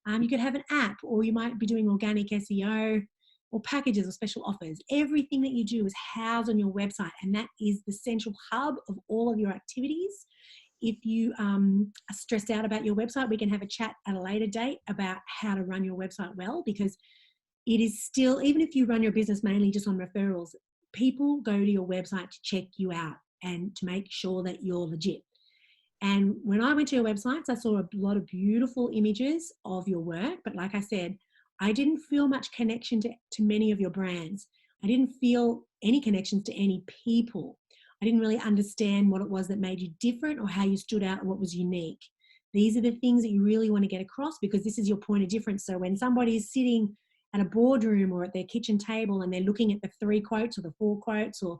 You could have an app, or you might be doing organic SEO or packages or special offers. Everything that you do is housed on your website, and that is the central hub of all of your activities. If you are stressed out about your website, we can have a chat at a later date about how to run your website well, because it is still, even if you run your business mainly just on referrals, people go to your website to check you out and to make sure that you're legit. And when I went to your websites, I saw a lot of beautiful images of your work. But like I said, I didn't feel much connection to many of your brands. I didn't feel any connections to any people. I didn't really understand what it was that made you different, or how you stood out, or what was unique. These are the things that you really want to get across, because this is your point of difference. So when somebody is sitting at a boardroom or at their kitchen table and they're looking at the 3 quotes or the 4 quotes, or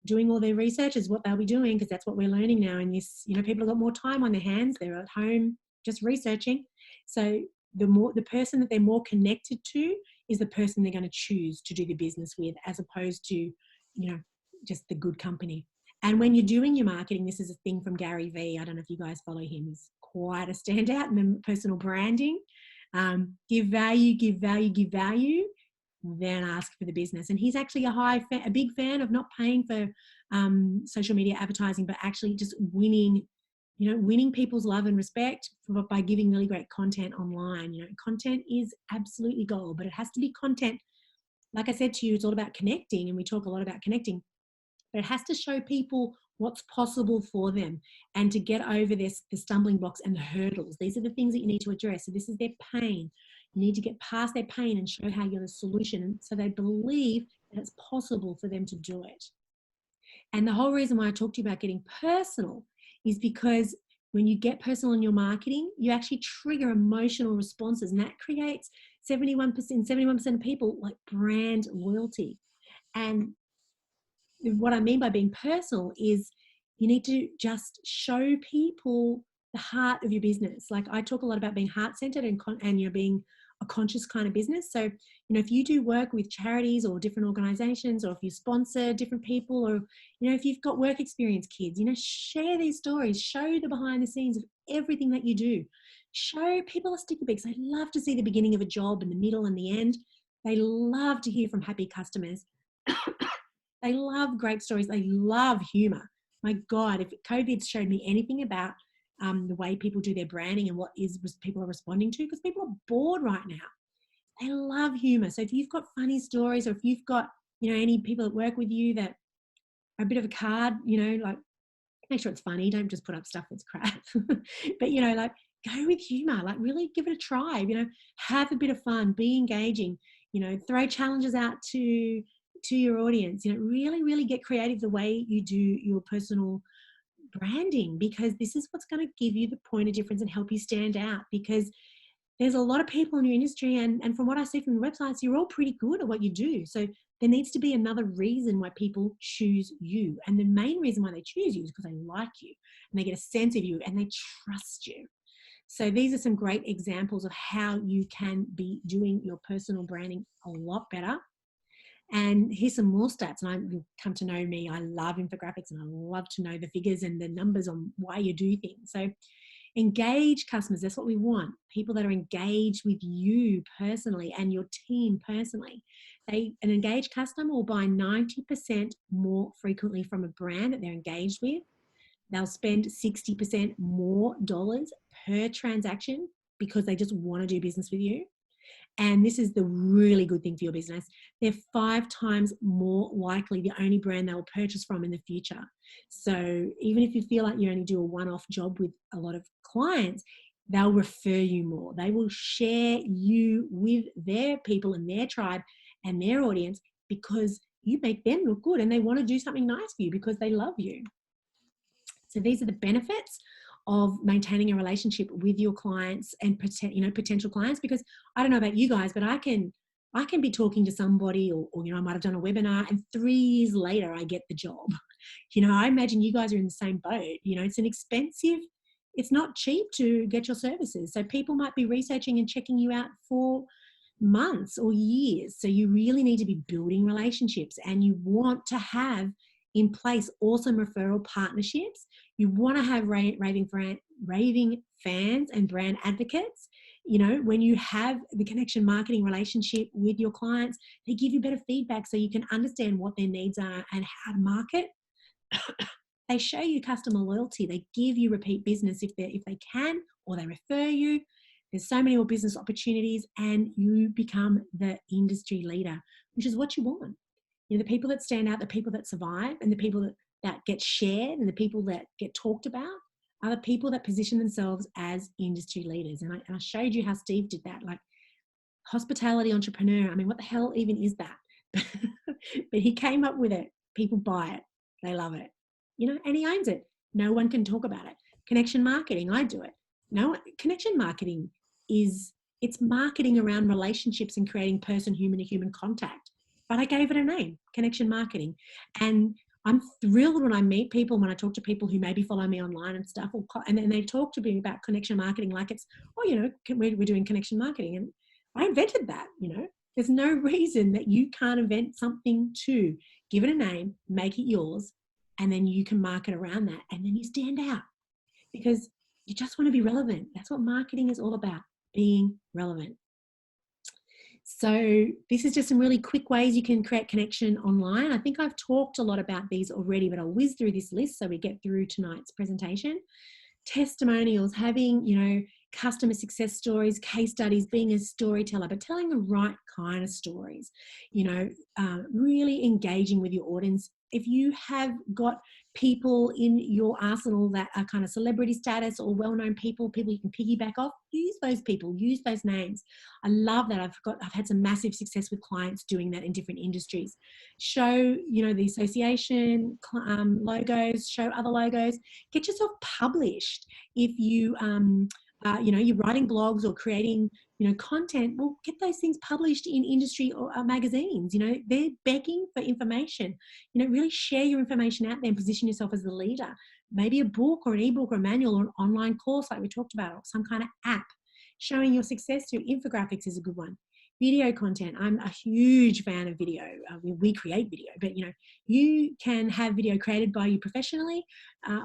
doing all their research, is what they'll be doing, because that's what we're learning now in this, people have got more time on their hands. They're at home just researching. So the person that they're more connected to is the person they're going to choose to do the business with, as opposed to, just the good company. And when you're doing your marketing, this is a thing from Gary Vee. I don't know if you guys follow him. He's quite a standout in personal branding. Give value, give value, give value, then ask for the business. And he's actually a big fan of not paying for social media advertising, but actually just winning people's love and respect by giving really great content online. Content is absolutely gold, but it has to be content. Like I said to you, it's all about connecting, and we talk a lot about connecting. but it has to show people what's possible for them and to get over this, the stumbling blocks and the hurdles. These are the things that you need to address. So this is their pain. You need to get past their pain and show how you're the solution, so they believe that it's possible for them to do it. And the whole reason why I talk to you about getting personal is because when you get personal in your marketing, you actually trigger emotional responses, and that creates 71% of people like brand loyalty. And what I mean by being personal is you need to just show people the heart of your business. Like I talk a lot about being heart-centered and you're being a conscious kind of business. So, if you do work with charities or different organizations, or if you sponsor different people, or, if you've got work experience kids, share these stories, show the behind the scenes of everything that you do. Show people a sticker beaks. They love to see the beginning of a job and the middle and the end. They love to hear from happy customers. They love great stories. They love humor. My God, if COVID showed me anything about the way people do their branding and what people are responding to, because people are bored right now. They love humor. So if you've got funny stories, or if you've got, any people that work with you that are a bit of a card, like make sure it's funny. Don't just put up stuff that's crap. But, like go with humor, like really give it a try, have a bit of fun, be engaging, throw challenges out to your audience, really, really get creative the way you do your personal branding, because this is what's going to give you the point of difference and help you stand out. Because there's a lot of people in your industry, and from what I see from your websites, you're all pretty good at what you do. So there needs to be another reason why people choose you. And the main reason why they choose you is because they like you and they get a sense of you and they trust you. So these are some great examples of how you can be doing your personal branding a lot better. And here's some more stats, and you'll come to know me. I love infographics and I love to know the figures and the numbers on why you do things. So engage customers, that's what we want. People that are engaged with you personally and your team personally. An engaged customer will buy 90% more frequently from a brand that they're engaged with. They'll spend 60% more dollars per transaction because they just want to do business with you. And this is the really good thing for your business. They're 5 times more likely the only brand they will purchase from in the future. So even if you feel like you only do a one-off job with a lot of clients, they'll refer you more. They will share you with their people and their tribe and their audience because you make them look good and they want to do something nice for you because they love you. So these are the benefits of maintaining a relationship with your clients and potential clients. Because I don't know about you guys, but I can be talking to somebody, or I might have done a webinar, and 3 years later I get the job. I imagine you guys are in the same boat. It's not cheap to get your services. So people might be researching and checking you out for months or years. So you really need to be building relationships, and you want to have in place awesome referral partnerships. You want to have raving fans and brand advocates. When you have the connection marketing relationship with your clients, they give you better feedback so you can understand what their needs are and how to market. They show you customer loyalty. They give you repeat business if they can, or they refer you. There's so many more business opportunities, and you become the industry leader, which is what you want. The people that stand out, the people that survive, and the people that get shared, and the people that get talked about are the people that position themselves as industry leaders. And I showed you how Steve did that, like hospitality entrepreneur. I mean, what the hell even is that? But he came up with it. People buy it. They love it. And he owns it. No one can talk about it. Connection marketing, I do it. Connection marketing it's marketing around relationships and creating human to human contact. But I gave it a name, connection marketing. And I'm thrilled when I meet people, when I talk to people who maybe follow me online and stuff, and then they talk to me about connection marketing like it's, we're doing connection marketing. And I invented that, There's no reason that you can't invent something to give it a name, make it yours, and then you can market around that. And then you stand out because you just want to be relevant. That's what marketing is all about, being relevant. So this is just some really quick ways you can create connection online. I think I've talked a lot about these already, but I'll whiz through this list so we get through tonight's presentation. Testimonials, having, customer success stories, case studies, being a storyteller, but telling the right kind of stories, you know, really engaging with your audience. If you have got people in your arsenal that are kind of celebrity status or well-known people you can piggyback off, use those people, use those names. I love that. I've had some massive success with clients doing that in different industries. Show, you know, the association logos, show other logos, get yourself published. If you, you know, you're writing blogs or creating, you know, content, well, get those things published in industry or magazines. You know, they're begging for information. You know, really share your information out there and position yourself as the leader. Maybe a book or an ebook or a manual or an online course like we talked about, or some kind of app. Showing your success through infographics is a good one. Video content. I'm a huge fan of video. We create video, but you know, you can have video created by you professionally,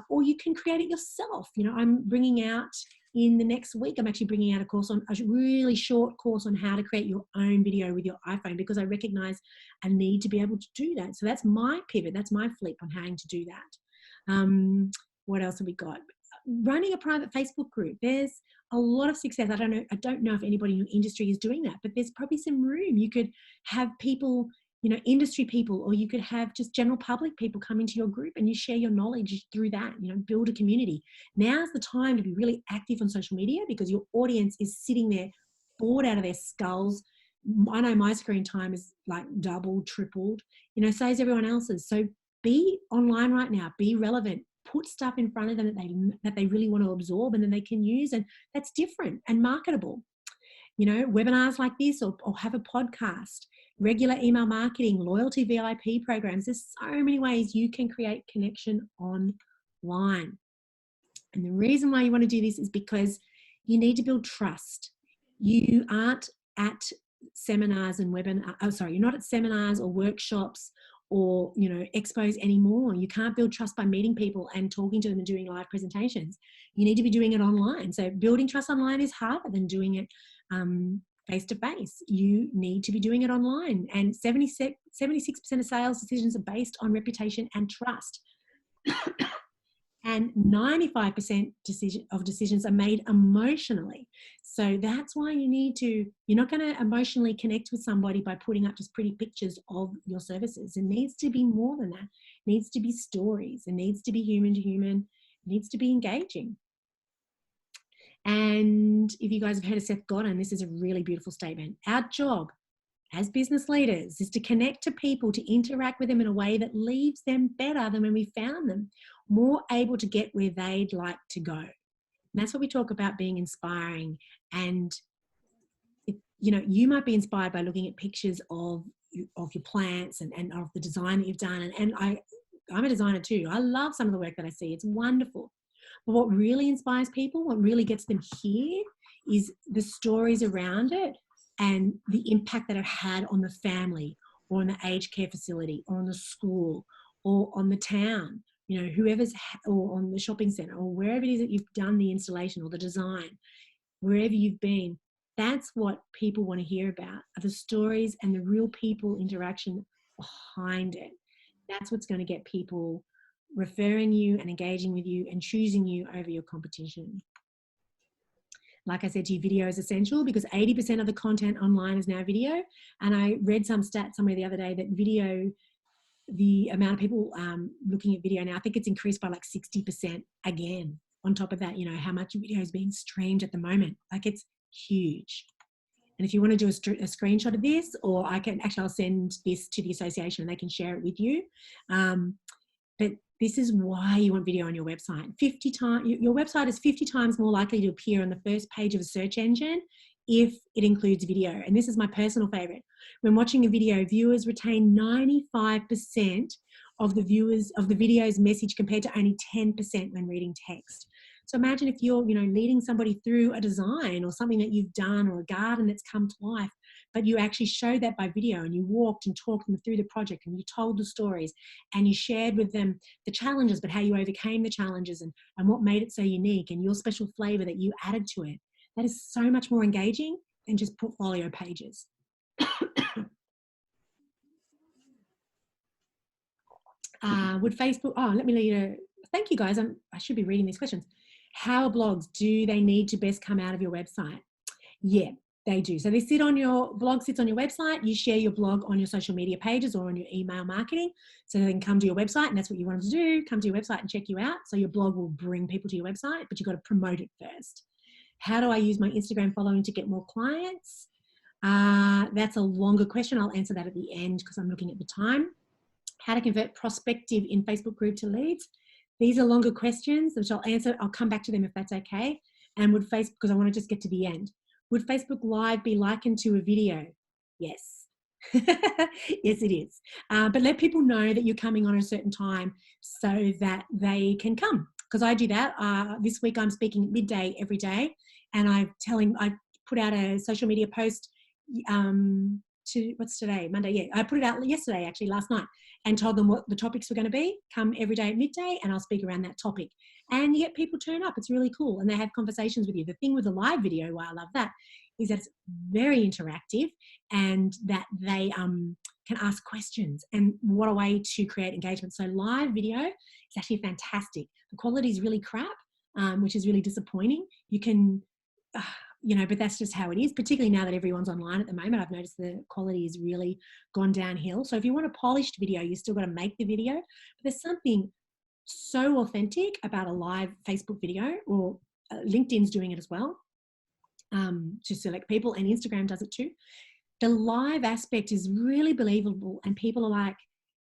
or you can create it yourself. You know, I'm bringing out in the next week, I'm actually bringing out a course on a really short course on how to create your own video with your iPhone, because I recognize a need to be able to do that. So that's my pivot. That's my flip on how to do that. What else have we got? Running a private Facebook group. There's a lot of success. I don't know if anybody in your industry is doing that, but there's probably some room. You could have people, you know, industry people, or you could have just general public people come into your group and you share your knowledge through that, you know, build a community. Now's the time to be really active on social media, because your audience is sitting there bored out of their skulls. I know my screen time is like doubled, tripled, you know, so is everyone else's. So be online right now, be relevant, put stuff in front of them that they really want to absorb and then they can use, and that's different and marketable. You know, webinars like this, or have a podcast, regular email marketing, loyalty VIP programs. There's so many ways you can create connection online. And the reason why you want to do this is because you need to build trust. You aren't at seminars and you're not at seminars or workshops or, you know, expos anymore. You can't build trust by meeting people and talking to them and doing live presentations. You need to be doing it online. So building trust online is harder than doing it face to face. You need to be doing it online. And 76% of sales decisions are based on reputation and trust. And 95% of decisions are made emotionally. So that's why you're not going to emotionally connect with somebody by putting up just pretty pictures of your services. It needs to be more than that. It needs to be stories. It needs to be human to human. It needs to be engaging. And if you guys have heard of Seth Godin, this is a really beautiful statement. Our job as business leaders is to connect to people, to interact with them in a way that leaves them better than when we found them, more able to get where they'd like to go. And that's what we talk about, being inspiring. And you know, you might be inspired by looking at pictures of your plants and of the design that you've done. And I'm a designer too. I love some of the work that I see. It's wonderful. But what really inspires people, what really gets them here, is the stories around it and the impact that it had on the family, or on the aged care facility, or on the school, or on the town, you know, or on the shopping centre, or wherever it is that you've done the installation or the design, wherever you've been. That's what people want to hear about, are the stories and the real people interaction behind it. That's what's going to get people referring you and engaging with you and choosing you over your competition. Like I said to you, video is essential, because 80% of the content online is now video. And I read some stats somewhere the other day that video, the amount of people looking at video now, I think it's increased by like 60% again. On top of that, you know, how much video is being streamed at the moment. Like, it's huge. And if you want to do a screenshot of this, or I'll send this to the association and they can share it with you. But this is why you want video on your website. Your website is 50 times more likely to appear on the first page of a search engine if it includes video. And this is my personal favorite. When watching a video, viewers retain 95% of the video's message, compared to only 10% when reading text. So imagine if you're, you know, leading somebody through a design or something that you've done, or a garden that's come to life, but you actually showed that by video, and you walked and talked them through the project, and you told the stories, and you shared with them the challenges, but how you overcame the challenges, and what made it so unique, and your special flavor that you added to it. That is so much more engaging than just portfolio pages. Would Facebook, let me let you know. Thank you guys. I should be reading these questions. How blogs, do they need to best come out of your website? Yeah, they do. So they sit on your blog, sits on your website. You share your blog on your social media pages or on your email marketing, so they can come to your website, and that's what you want them to do. Come to your website and check you out. So your blog will bring people to your website, but you've got to promote it first. How do I use my Instagram following to get more clients? That's a longer question. I'll answer that at the end because I'm looking at the time. How to convert prospective in Facebook group to leads. These are longer questions, which I'll answer. I'll come back to them if that's okay. And would Facebook, because I want to just get to the end. Would Facebook Live be likened to a video? Yes. Yes, it is. But let people know that you're coming on a certain time so that they can come. Because I do that. This week I'm speaking at midday every day, and I put out a social media post what's today? Monday. Yeah, I put it out yesterday, actually, last night, and told them what the topics were going to be. Come every day at midday, and I'll speak around that topic. And you get people turn up. It's really cool, and they have conversations with you. The thing with the live video, why I love that, is that it's very interactive, and that they can ask questions. And what a way to create engagement! So live video is actually fantastic. The quality is really crap, which is really disappointing. You can. But that's just how it is, particularly now that everyone's online at the moment. I've noticed the quality has really gone downhill. So if you want a polished video, you still got to make the video. But there's something so authentic about a live Facebook video, or LinkedIn's doing it as well, to select people, and Instagram does it too. The live aspect is really believable, and people are like,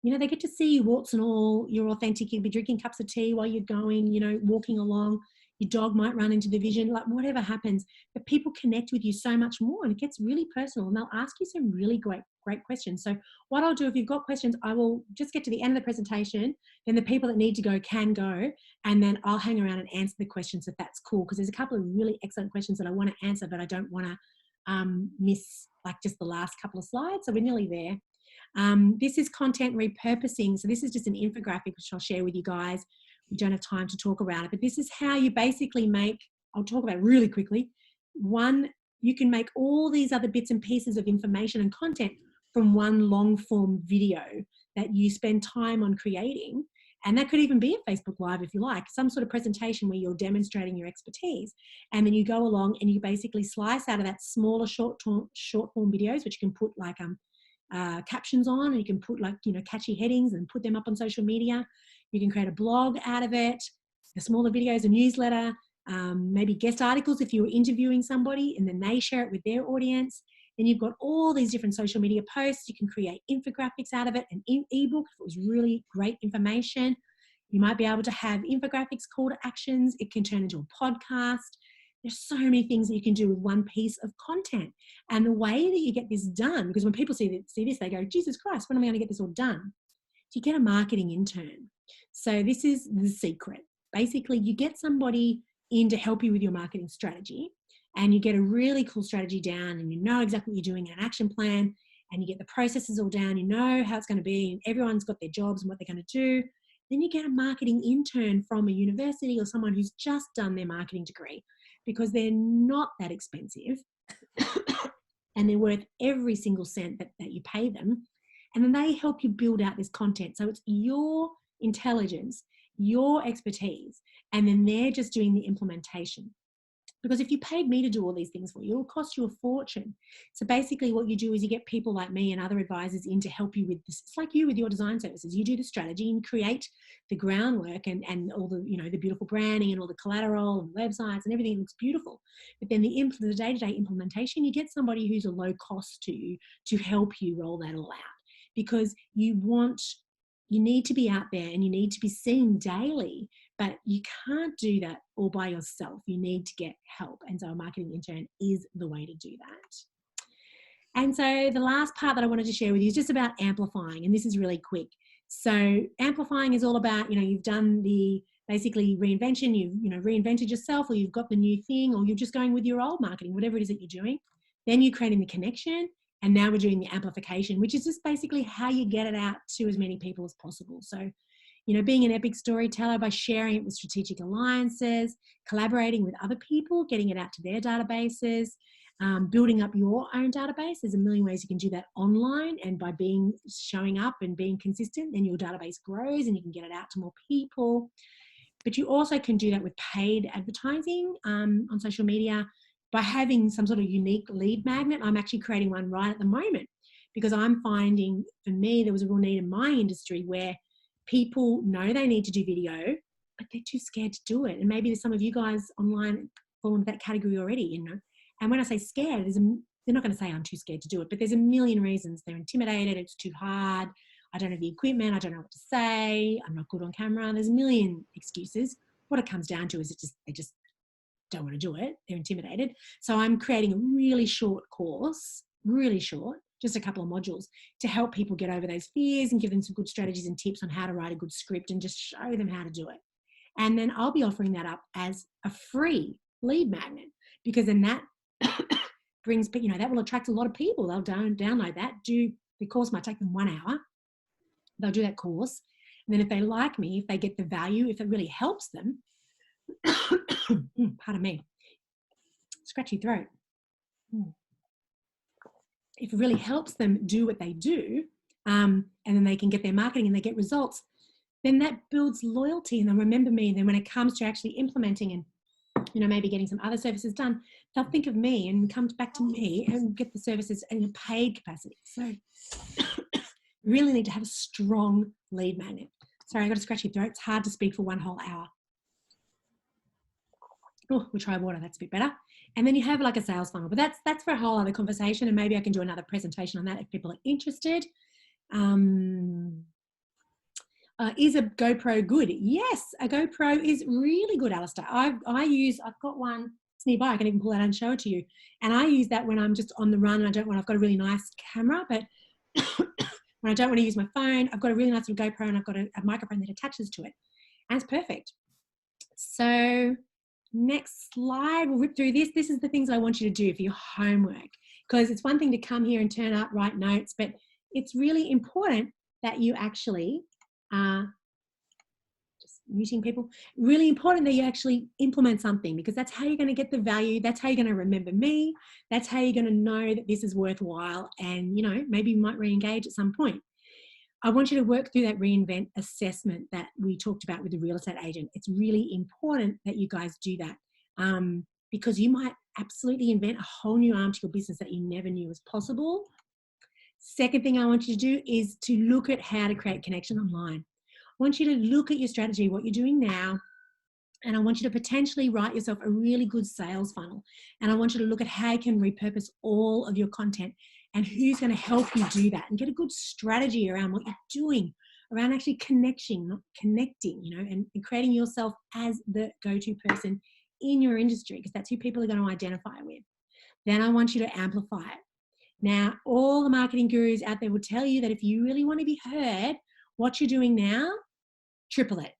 they get to see you warts and all. You're authentic. You'll be drinking cups of tea while you're going, walking along. Your dog might run into the vision, like whatever happens, but people connect with you so much more, and it gets really personal, and they'll ask you some really great questions. So what I'll do, if you've got questions, I will just get to the end of the presentation, then the people that need to go can go, and then I'll hang around and answer the questions if that's cool, because there's a couple of really excellent questions that I want to answer, but I don't want to miss like just the last couple of slides. So we're nearly there. This is content repurposing. So this is just an infographic which I'll share with you guys. We don't have time to talk about it, but this is how you basically I'll talk about it really quickly. One, you can make all these other bits and pieces of information and content from one long form video that you spend time on creating. And that could even be a Facebook Live if you like, some sort of presentation where you're demonstrating your expertise. And then you go along and you basically slice out of that smaller short form videos, which you can put like captions on, and you can put like, catchy headings and put them up on social media. You can create a blog out of it, the smaller videos, a newsletter, maybe guest articles if you were interviewing somebody and then they share it with their audience. Then you've got all these different social media posts. You can create infographics out of it, an ebook if it was really great information. You might be able to have infographics, call to actions. It can turn into a podcast. There's so many things that you can do with one piece of content. And the way that you get this done, because when people see this, they go, Jesus Christ, when am I going to get this all done? So you get a marketing intern. So this is the secret. Basically, you get somebody in to help you with your marketing strategy, and you get a really cool strategy down, and you know exactly what you're doing in an action plan, and you get the processes all down, you know how it's going to be, and everyone's got their jobs and what they're going to do. Then you get a marketing intern from a university or someone who's just done their marketing degree, because they're not that expensive and they're worth every single cent that you pay them. And then they help you build out this content. So it's your intelligence, your expertise, and then they're just doing the implementation. Because if you paid me to do all these things for you, it will cost you a fortune. So basically what you do is you get people like me and other advisors in to help you with this. It's like you with your design services. You do the strategy and create the groundwork and all the, the beautiful branding and all the collateral and websites and everything looks beautiful. But then the day-to-day implementation, you get somebody who's a low cost to you to help you roll that all out. Because you need to be out there and you need to be seen daily, but you can't do that all by yourself. You need to get help. And so a marketing intern is the way to do that. And so the last part that I wanted to share with you is just about amplifying. And this is really quick. So amplifying is all about, you've done the basically reinvention, you've reinvented yourself, or you've got the new thing, or you're just going with your old marketing, whatever it is that you're doing. Then you're creating the connection. And now we're doing the amplification, which is just basically how you get it out to as many people as possible. So, being an epic storyteller by sharing it with strategic alliances, collaborating with other people, getting it out to their databases, building up your own database. There's a million ways you can do that online, and by showing up and being consistent, then your database grows and you can get it out to more people. But you also can do that with paid advertising on social media by having some sort of unique lead magnet. I'm actually creating one right at the moment because I'm finding, for me, there was a real need in my industry where people know they need to do video, but they're too scared to do it. And maybe there's some of you guys online fall into that category already, you know. And when I say scared, they're not going to say I'm too scared to do it, but there's a million reasons. They're intimidated, it's too hard, I don't have the equipment, I don't know what to say, I'm not good on camera. There's a million excuses. What it comes down to is they just don't want to do it. They're intimidated. So I'm creating a really short course, really short, just a couple of modules to help people get over those fears and give them some good strategies and tips on how to write a good script and just show them how to do it. And then I'll be offering that up as a free lead magnet, because then that brings, you know, that will attract a lot of people. They'll download that, the course might take them 1 hour. They'll do that course. And then if they like me, if they get the value, if it really helps them, pardon me, scratchy throat. If it really helps them do what they do, and then they can get their marketing and they get results, then that builds loyalty and they'll remember me. And then when it comes to actually implementing and, you know, maybe getting some other services done, they'll think of me and come back to me and get the services in a paid capacity. So really need to have a strong lead magnet. Sorry, I got a scratchy throat. It's hard to speak for 1 whole hour. Oh, we'll try water. That's a bit better. And then you have like a sales funnel, but that's for a whole other conversation. And maybe I can do another presentation on that if people are interested. Is a GoPro good? Yes, a GoPro is really good, Alistair. I've got one, it's nearby, I can even pull it out and show it to you. And I use that when I'm just on the run and I've got a really nice camera, but when I don't want to use my phone, I've got a really nice little GoPro and I've got a microphone that attaches to it. And it's perfect. So next slide, we'll rip through this. This is the things I want you to do for your homework, because it's one thing to come here and turn up, write notes, but it's really important that you actually just muting people, really important that you actually implement something, because that's how you're going to get the value. That's how you're going to remember me. That's how you're going to know that this is worthwhile. And, you know, maybe you might re-engage at some point. I want you to work through that Reinvent assessment that we talked about with the real estate agent. It's really important that you guys do that, because you might absolutely invent a whole new arm to your business that you never knew was possible. Second thing I want you to do is to look at how to create connection online. I want you to look at your strategy, what you're doing now, and I want you to potentially write yourself a really good sales funnel. And I want you to look at how you can repurpose all of your content and who's going to help you do that, and get a good strategy around what you're doing, around actually connecting, you know, and creating yourself as the go-to person in your industry, because that's who people are going to identify with. Then I want you to amplify it. Now, all the marketing gurus out there will tell you that if you really want to be heard, what you're doing now, triple it.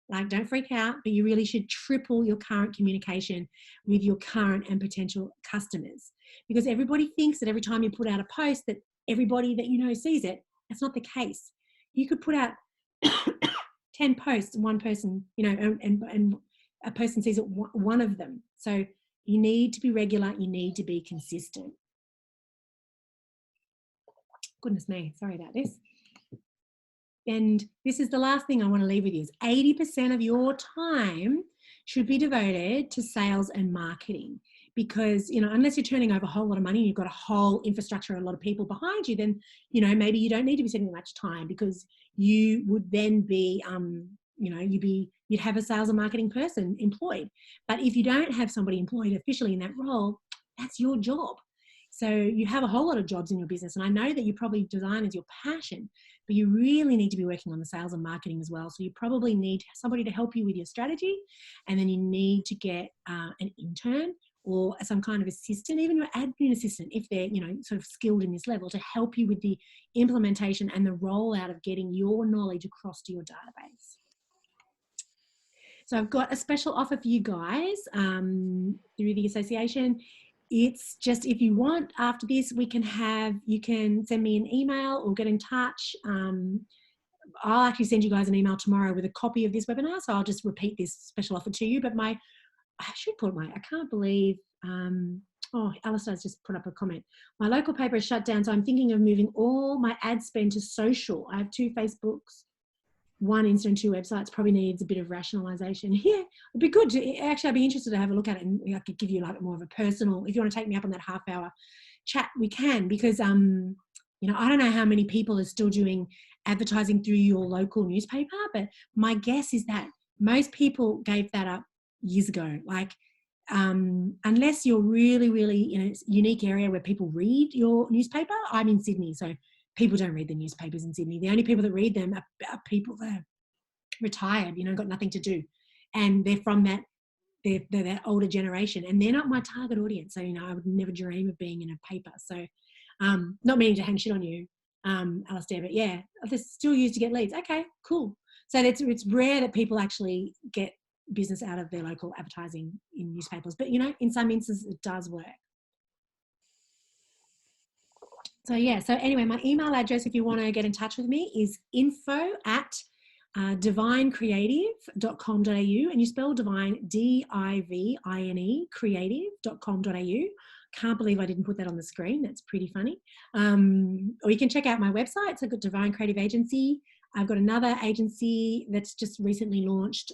Like, don't freak out, but you really should triple your current communication with your current and potential customers, because everybody thinks that every time you put out a post that everybody that you know sees it. That's not the case. You could put out 10 posts, one person, you know, and a person sees it, one of them. So you need to be regular. You need to be consistent. Goodness me, sorry about this. And this is the last thing I want to leave with you is 80% of your time should be devoted to sales and marketing, because, you know, unless you're turning over a whole lot of money and you've got a whole infrastructure, a lot of people behind you, then, you know, maybe you don't need to be spending much time, because you would then be, you know, you'd have a sales and marketing person employed. But if you don't have somebody employed officially in that role, that's your job. So you have a whole lot of jobs in your business. And I know that you probably design is your passion, but you really need to be working on the sales and marketing as well. So you probably need somebody to help you with your strategy. And then you need to get an intern or some kind of assistant, even your admin assistant, if they're, you know, sort of skilled in this level, to help you with the implementation and the rollout of getting your knowledge across to your database. So I've got a special offer for you guys through the association. It's just, if you want, after this, you can send me an email or get in touch. I'll actually send you guys an email tomorrow with a copy of this webinar. So I'll just repeat this special offer to you. But I can't believe, Alistair's just put up a comment. My local paper is shut down, so I'm thinking of moving all my ad spend to social. I have 2 Facebooks. one Insta and two websites probably needs a bit of rationalization. Yeah, it'd be good to, actually, I'd be interested to have a look at it, and I could give you like more of a personal, if you want to take me up on that half-hour chat, we can, because, you know, I don't know how many people are still doing advertising through your local newspaper, but my guess is that most people gave that up years ago. Like, unless you're really, really in a unique area where people read your newspaper. I'm in Sydney, so people don't read the newspapers in Sydney. The only people that read them are people that are retired, you know, got nothing to do. And they're from that, they're that older generation, and they're not my target audience. So, you know, I would never dream of being in a paper. So, not meaning to hang shit on you, Alistair, but yeah, they're still used to get leads. Okay, cool. So it's rare that people actually get business out of their local advertising in newspapers, but, you know, in some instances it does work. So yeah, so anyway, my email address, if you want to get in touch with me, is info@divinecreative.com.au, and you spell divine DIVINE creative.com.au. Can't believe I didn't put that on the screen. That's pretty funny. Or you can check out my website. So I've got Divine Creative Agency. I've got another agency that's just recently launched,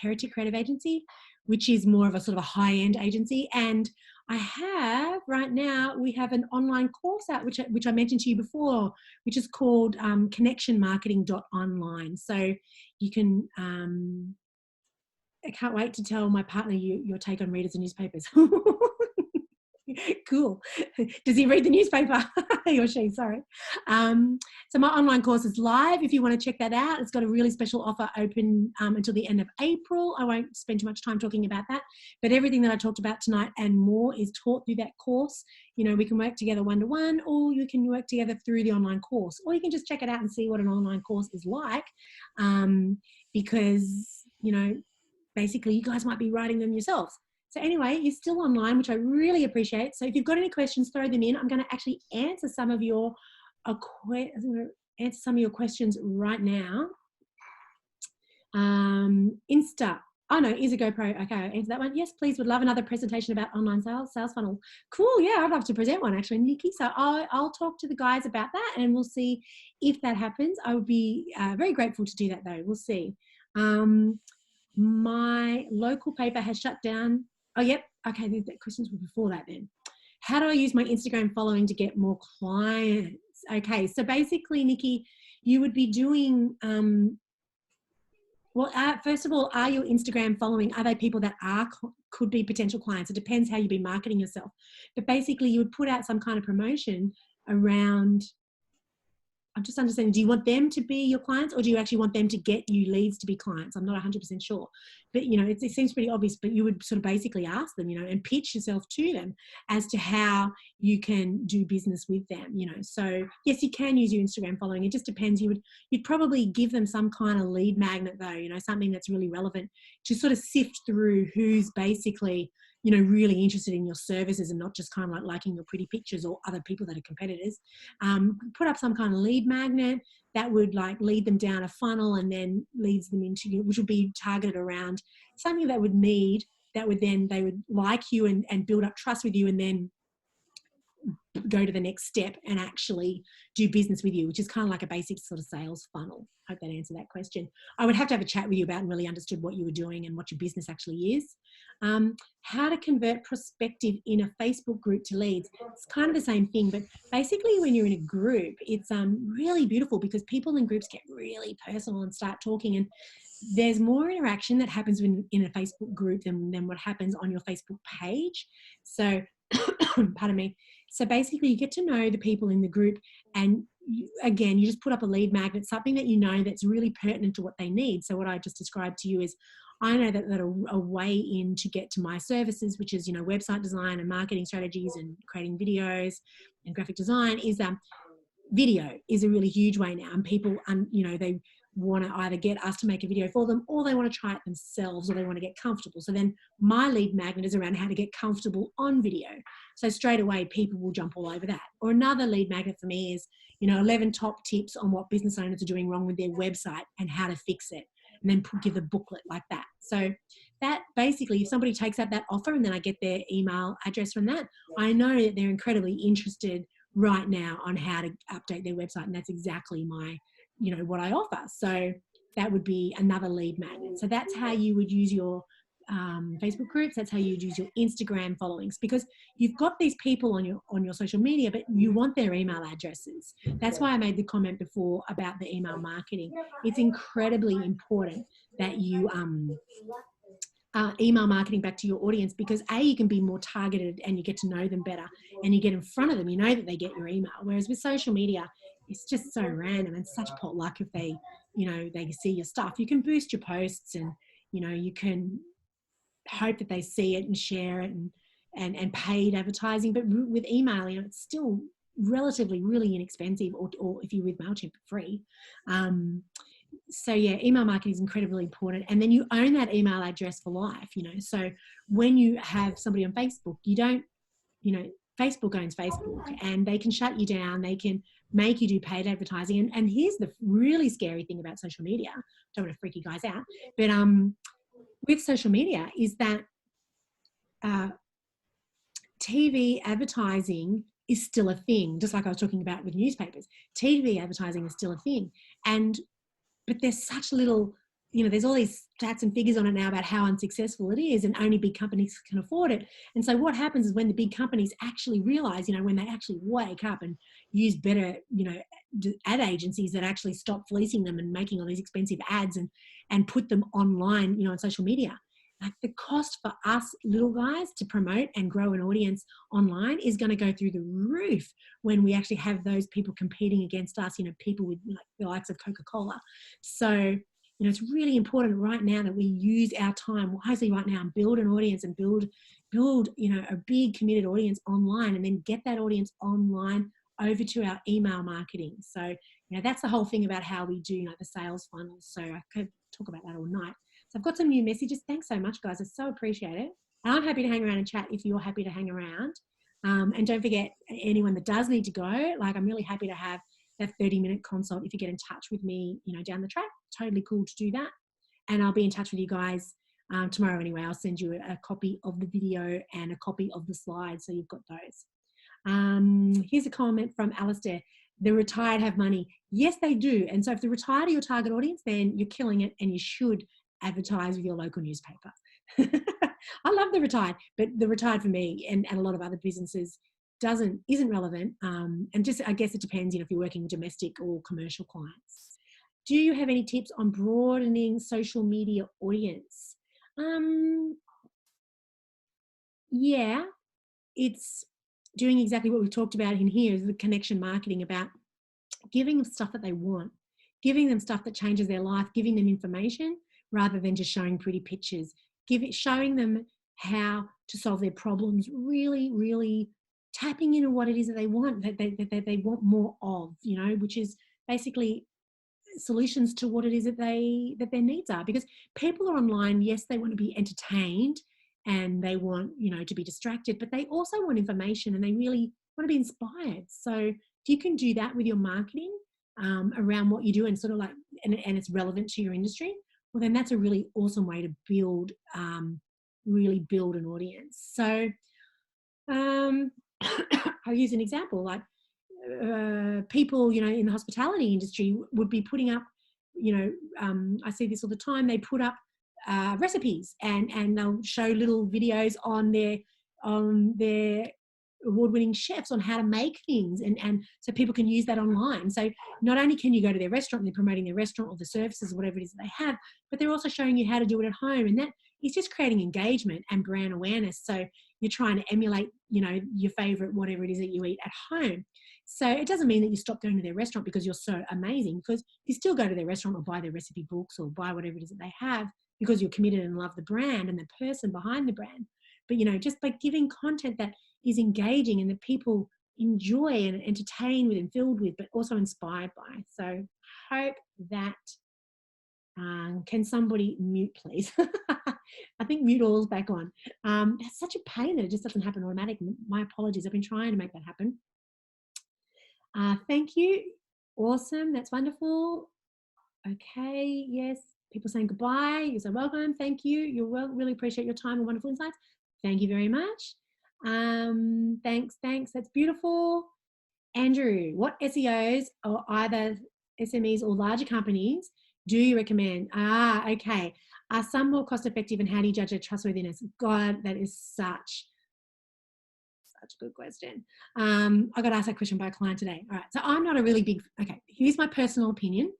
Heretic Creative Agency, which is more of a sort of a high-end agency. And I have right now, we have an online course out, which I mentioned to you before, which is called connectionmarketing.online. So you can, I can't wait to tell my partner your take on readers and newspapers. Cool. Does he read the newspaper? He or she, sorry. So my online course is live if you want to check that out. It's got a really special offer open until the end of April. I won't spend too much time talking about that, but everything that I talked about tonight and more is taught through that course. You know, we can work together one-to-one, or you can work together through the online course, or you can just check it out and see what an online course is like, because, you know, basically you guys might be writing them yourselves. So anyway, you're still online, which I really appreciate. So if you've got any questions, throw them in. I'm going to actually answer some of your questions right now. Insta. Oh no, is a GoPro. Okay, I'll answer that one. Yes, please, would love another presentation about online sales funnel. Cool, yeah, I'd love to present one actually, Nikki. So I'll talk to the guys about that, and we'll see if that happens. I would be very grateful to do that though. We'll see. My local paper has shut down. Oh, yep. Okay, the questions were before that then. How do I use my Instagram following to get more clients? Okay, so basically, Nikki, you would be doing, first of all, are your Instagram following, are they people that could be potential clients? It depends how you've been marketing yourself. But basically, you would put out some kind of promotion around, I'm just understanding, do you want them to be your clients, or do you actually want them to get you leads to be clients? I'm not 100% sure, but, you know, it seems pretty obvious, but you would sort of basically ask them, you know, and pitch yourself to them as to how you can do business with them, you know. So yes, you can use your Instagram following. It just depends. You'd probably give them some kind of lead magnet though, you know, something that's really relevant to sort of sift through who's basically, you know, really interested in your services and not just kind of like liking your pretty pictures or other people that are competitors. Put up some kind of lead magnet that would like lead them down a funnel and then leads them into, which would be targeted around something that would need, that would then, they would like you and build up trust with you, and then go to the next step and actually do business with you, which is kind of like a basic sort of sales funnel. I hope that answered that question. I would have to have a chat with you about and really understood what you were doing and what your business actually is. How to convert prospective in a Facebook group to leads. It's kind of the same thing, but basically when you're in a group, it's really beautiful because people in groups get really personal and start talking, and there's more interaction that happens in a Facebook group than what happens on your Facebook page. So, pardon me. So basically you get to know the people in the group, and again, you just put up a lead magnet, something that you know that's really pertinent to what they need. So what I just described to you is, I know that a way in to get to my services, which is, you know, website design and marketing strategies and creating videos and graphic design, is video is a really huge way now. And people, you know, they want to either get us to make a video for them, or they want to try it themselves, or they want to get comfortable. So then my lead magnet is around how to get comfortable on video. So straight away, people will jump all over that. Or another lead magnet for me is, you know, 11 top tips on what business owners are doing wrong with their website and how to fix it. And then give a booklet like that. So that basically, if somebody takes up that offer and then I get their email address from that, I know that they're incredibly interested right now on how to update their website. And that's exactly my, you know, what I offer. So that would be another lead magnet. So that's how you would use your Facebook groups. That's how you'd use your Instagram followings, because you've got these people on your social media, but you want their email addresses. That's why I made the comment before about the email marketing. It's incredibly important that you email marketing back to your audience, because you can be more targeted and you get to know them better and you get in front of them, you know that they get your email. Whereas with social media, it's just so random and such potluck. If they, you know, they see your stuff, you can boost your posts and, you know, you can hope that they see it and share it and paid advertising. But with email, you know, it's still relatively really inexpensive, or if you're with MailChimp, free. So yeah, email marketing is incredibly important. And then you own that email address for life, you know. So when you have somebody on Facebook, you don't, you know, Facebook owns Facebook and they can shut you down. They can make you do paid advertising. And here's the really scary thing about social media. Don't want to freak you guys out, but with social media is that TV advertising is still a thing, just like I was talking about with newspapers. TV advertising is still a thing. But there's such little, you know, there's all these stats and figures on it now about how unsuccessful it is, and only big companies can afford it. And so what happens is when the big companies actually realize, you know, when they actually wake up and use better, you know, ad agencies that actually stop fleecing them and making all these expensive ads and put them online, you know, on social media. Like the cost for us little guys to promote and grow an audience online is going to go through the roof when we actually have those people competing against us, you know, people with like the likes of Coca-Cola. So, you know, it's really important right now that we use our time wisely right now and build an audience and build, you know, a big committed audience online, and then get that audience online over to our email marketing. So, you know, that's the whole thing about how we do, you know, the sales funnels. So I could talk about that all night. So I've got some new messages. Thanks so much, guys. I so appreciate it. And I'm happy to hang around and chat if you're happy to hang around. And don't forget, anyone that does need to go, like, I'm really happy to have that 30-minute consult if you get in touch with me, you know, down the track. Totally cool to do that. And I'll be in touch with you guys tomorrow anyway. I'll send you a copy of the video and a copy of the slides, so you've got those. Here's a comment from Alistair. The retired have money. Yes, they do. And so if the retired are your target audience, then you're killing it, and you should advertise with your local newspaper. I love the retired, but the retired for me and a lot of other businesses isn't relevant. And just, I guess it depends, you know, if you're working with domestic or commercial clients. Do you have any tips on broadening social media audience? Yeah, it's doing exactly what we've talked about in here, is the connection marketing, about giving them stuff that they want, giving them stuff that changes their life, giving them information rather than just showing pretty pictures, showing them how to solve their problems, really, really tapping into what it is that they want, that they want more of, you know, which is basically solutions to what it is that their needs are. Because people are online, yes, they want to be entertained and they want, you know, to be distracted, but they also want information and they really want to be inspired. So if you can do that with your marketing around what you do, and sort of like, and it's relevant to your industry, well, then that's a really awesome way to build, really build an audience. So I'll use an example, like people, you know, in the hospitality industry would be putting up, you know, I see this all the time, they put up recipes and they'll show little videos on their award-winning chefs on how to make things, and so people can use that online. So not only can you go to their restaurant and they're promoting their restaurant or the services or whatever it is that they have, but they're also showing you how to do it at home, and that is just creating engagement and brand awareness. So you're trying to emulate, you know, your favorite whatever it is that you eat at home. So it doesn't mean that you stop going to their restaurant because you're so amazing, because you still go to their restaurant or buy their recipe books or buy whatever it is that they have, because you're committed and love the brand and the person behind the brand. But, you know, just by giving content that is engaging and that people enjoy and entertain with and filled with, but also inspired by. So hope that, can somebody mute, please? I think mute all is back on. It's such a pain that it just doesn't happen automatic. My apologies. I've been trying to make that happen. Thank you. Awesome. That's wonderful. Okay. Yes. People saying goodbye. You're so welcome. Thank you. You're welcome. Really appreciate your time and wonderful insights. Thank you very much. Thanks. That's beautiful. Andrew, what SEOs, or either SMEs or larger companies, Do you recommend? Okay. Are some more cost effective, and how do you judge their trustworthiness? God, that is such a good question. I got asked that question by a client today. All right. So I'm not a really big, okay, here's my personal opinion.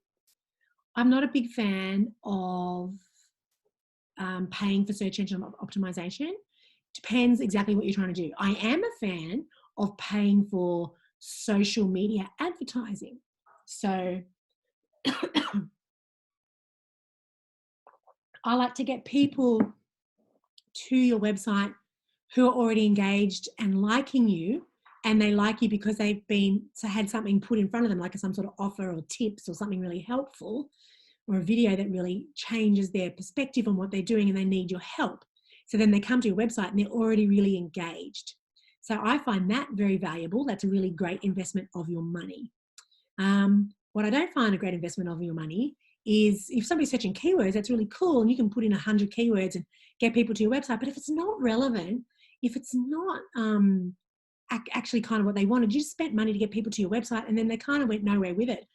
I'm not a big fan of paying for search engine optimization. Depends exactly what you're trying to do. I am a fan of paying for social media advertising. So I like to get people to your website who are already engaged and liking you, and they like you because they've had something put in front of them, like some sort of offer or tips or something really helpful, or a video that really changes their perspective on what they're doing, and they need your help. So then they come to your website and they're already really engaged. So I find that very valuable. That's a really great investment of your money. What I don't find a great investment of your money is if somebody's searching keywords, that's really cool, and you can put in 100 keywords and get people to your website. But if it's not relevant, if it's not actually kind of what they wanted, you just spent money to get people to your website, and then they kind of went nowhere with it.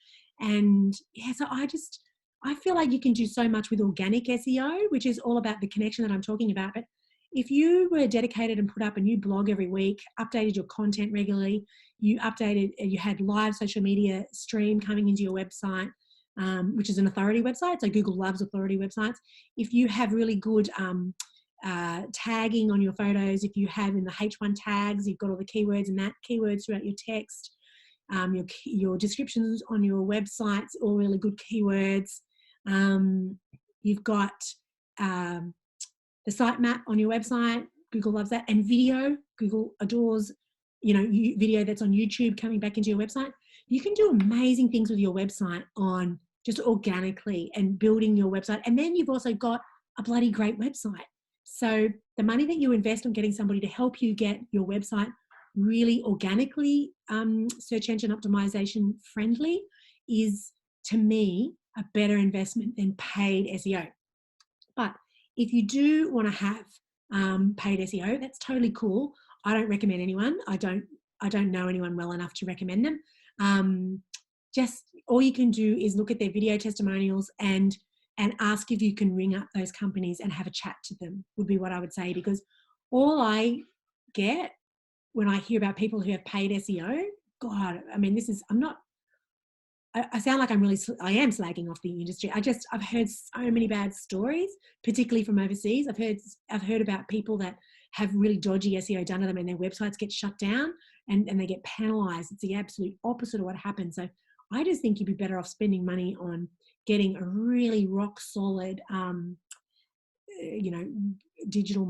And yeah, so I feel like you can do so much with organic SEO, which is all about the connection that I'm talking about. But if you were dedicated and put up a new blog every week, updated your content regularly, you had live social media stream coming into your website, which is an authority website. So Google loves authority websites. If you have really good tagging on your photos, if you have in the H1 tags, you've got all the keywords and that keywords throughout your text, your descriptions on your websites, all really good keywords. You've got the sitemap on your website. Google loves that. And video, Google adores, video that's on YouTube coming back into your website. You can do amazing things with your website on just organically and building your website. And then you've also got a bloody great website. So the money that you invest on getting somebody to help you get your website really organically search engine optimization friendly is, to me, a better investment than paid SEO. But if you do want to have paid SEO, that's totally cool. I don't recommend anyone. I don't know anyone well enough to recommend them. Just all you can do is look at their video testimonials and ask if you can ring up those companies and have a chat to them, would be what I would say. Because all I get when I hear about people who have paid SEO, God, I mean, I sound like I am slagging off the industry. I've heard so many bad stories, particularly from overseas. I've heard about people that have really dodgy SEO done to them and their websites get shut down and they get penalized. It's the absolute opposite of what happened. So I just think you'd be better off spending money on getting a really rock solid, digital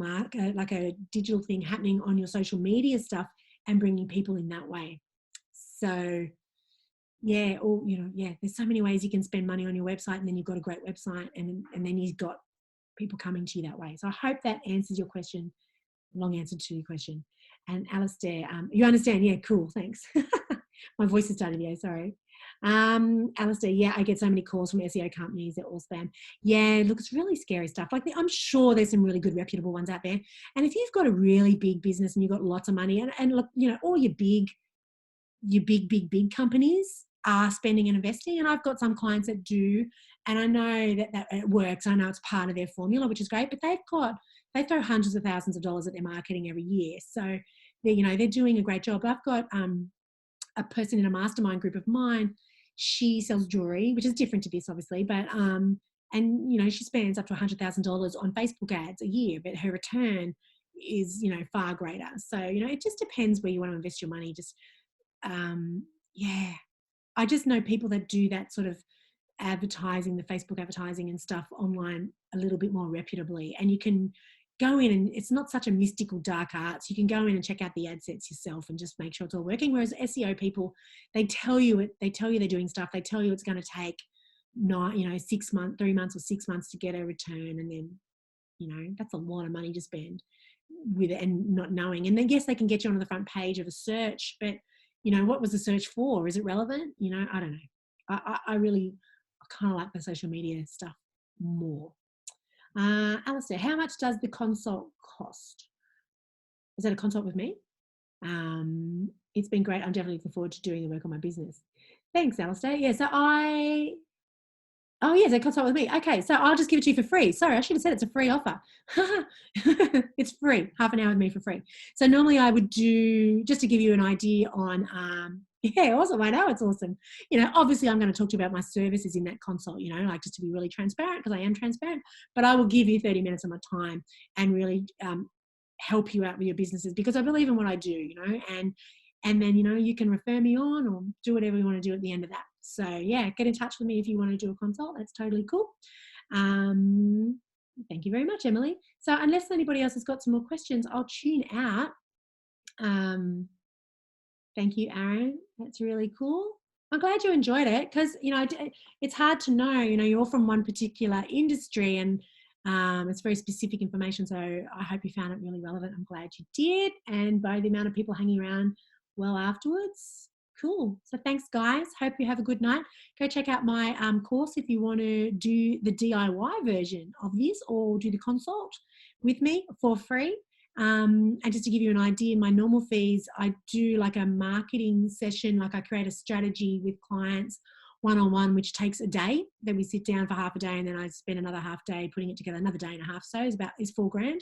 like a digital thing happening on your social media stuff and bringing people in that way. So yeah, there's so many ways you can spend money on your website, and then you've got a great website, and then you've got people coming to you that way. So I hope that answers your question. Long answer to your question. And Alistair, you understand? Yeah, cool, thanks. My voice is starting to go, sorry. Alistair, yeah, I get so many calls from SEO companies, they're all spam. Yeah, look, it's really scary stuff. Like, I'm sure there's some really good reputable ones out there. And if you've got a really big business and you've got lots of money, and look, all your big companies are spending and investing, and I've got some clients that do, and I know that it works. I know it's part of their formula, which is great, but they throw hundreds of thousands of dollars at their marketing every year, so they're doing a great job. I've got a person in a mastermind group of mine. She sells jewelry, which is different to this, obviously, but and she spends up to $100,000 on Facebook ads a year, but her return is far greater. So it just depends where you want to invest your money. Just I just know people that do that sort of advertising, the Facebook advertising and stuff online a little bit more reputably. And you can go in, and it's not such a mystical dark arts. You can go in and check out the ad sets yourself and just make sure it's all working. Whereas SEO people, they tell you they're doing stuff. They tell you it's going to take 6 months, 3 months or 6 months to get a return. And then, that's a lot of money to spend with it and not knowing. And then yes, they can get you onto the front page of a search, but what was the search for? Is it relevant? I don't know. I kind of like the social media stuff more. Alistair, how much does the consult cost? Is that a consult with me? It's been great. I'm definitely looking forward to doing the work on my business. Thanks, Alistair. Yeah, so Oh, yes, they consult with me. Okay, so I'll just give it to you for free. Sorry, I should have said it's a free offer. It's free, half an hour with me for free. So normally I would do, just to give you an idea on, yeah, awesome. I know it's awesome. Obviously I'm going to talk to you about my services in that consult, like just to be really transparent, because I am transparent, but I will give you 30 minutes of my time and really help you out with your businesses, because I believe in what I do, and then, you can refer me on or do whatever you want to do at the end of that. So yeah, get in touch with me if you want to do a consult. That's totally cool. Um, Thank you very much, Emily. So unless anybody else has got some more questions, I'll tune out. Thank you, Aaron. That's really cool. I'm glad you enjoyed it, because, it's hard to know, you're from one particular industry, and it's very specific information. So I hope you found it really relevant. I'm glad you did. And by the amount of people hanging around well afterwards, cool. So thanks, guys. Hope you have a good night. Go check out my course if you want to do the DIY version of this, or do the consult with me for free. And just to give you an idea, my normal fees, I do like a marketing session, like I create a strategy with clients one-on-one, which takes a day. Then we sit down for half a day, and then I spend another half day putting it together, another day and a half. So is $4,000.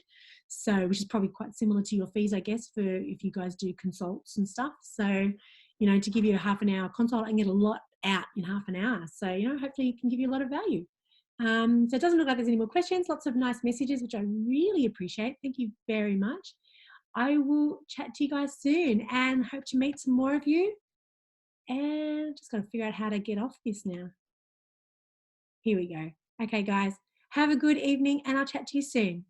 So, which is probably quite similar to your fees, I guess, for if you guys do consults and stuff. So, to give you a half an hour consult, I can get a lot out in half an hour. So, hopefully it can give you a lot of value. So it doesn't look like there's any more questions. Lots of nice messages, which I really appreciate. Thank you very much. I will chat to you guys soon, and hope to meet some more of you. And just got to figure out how to get off this now. Here we go. Okay, guys, have a good evening, and I'll chat to you soon.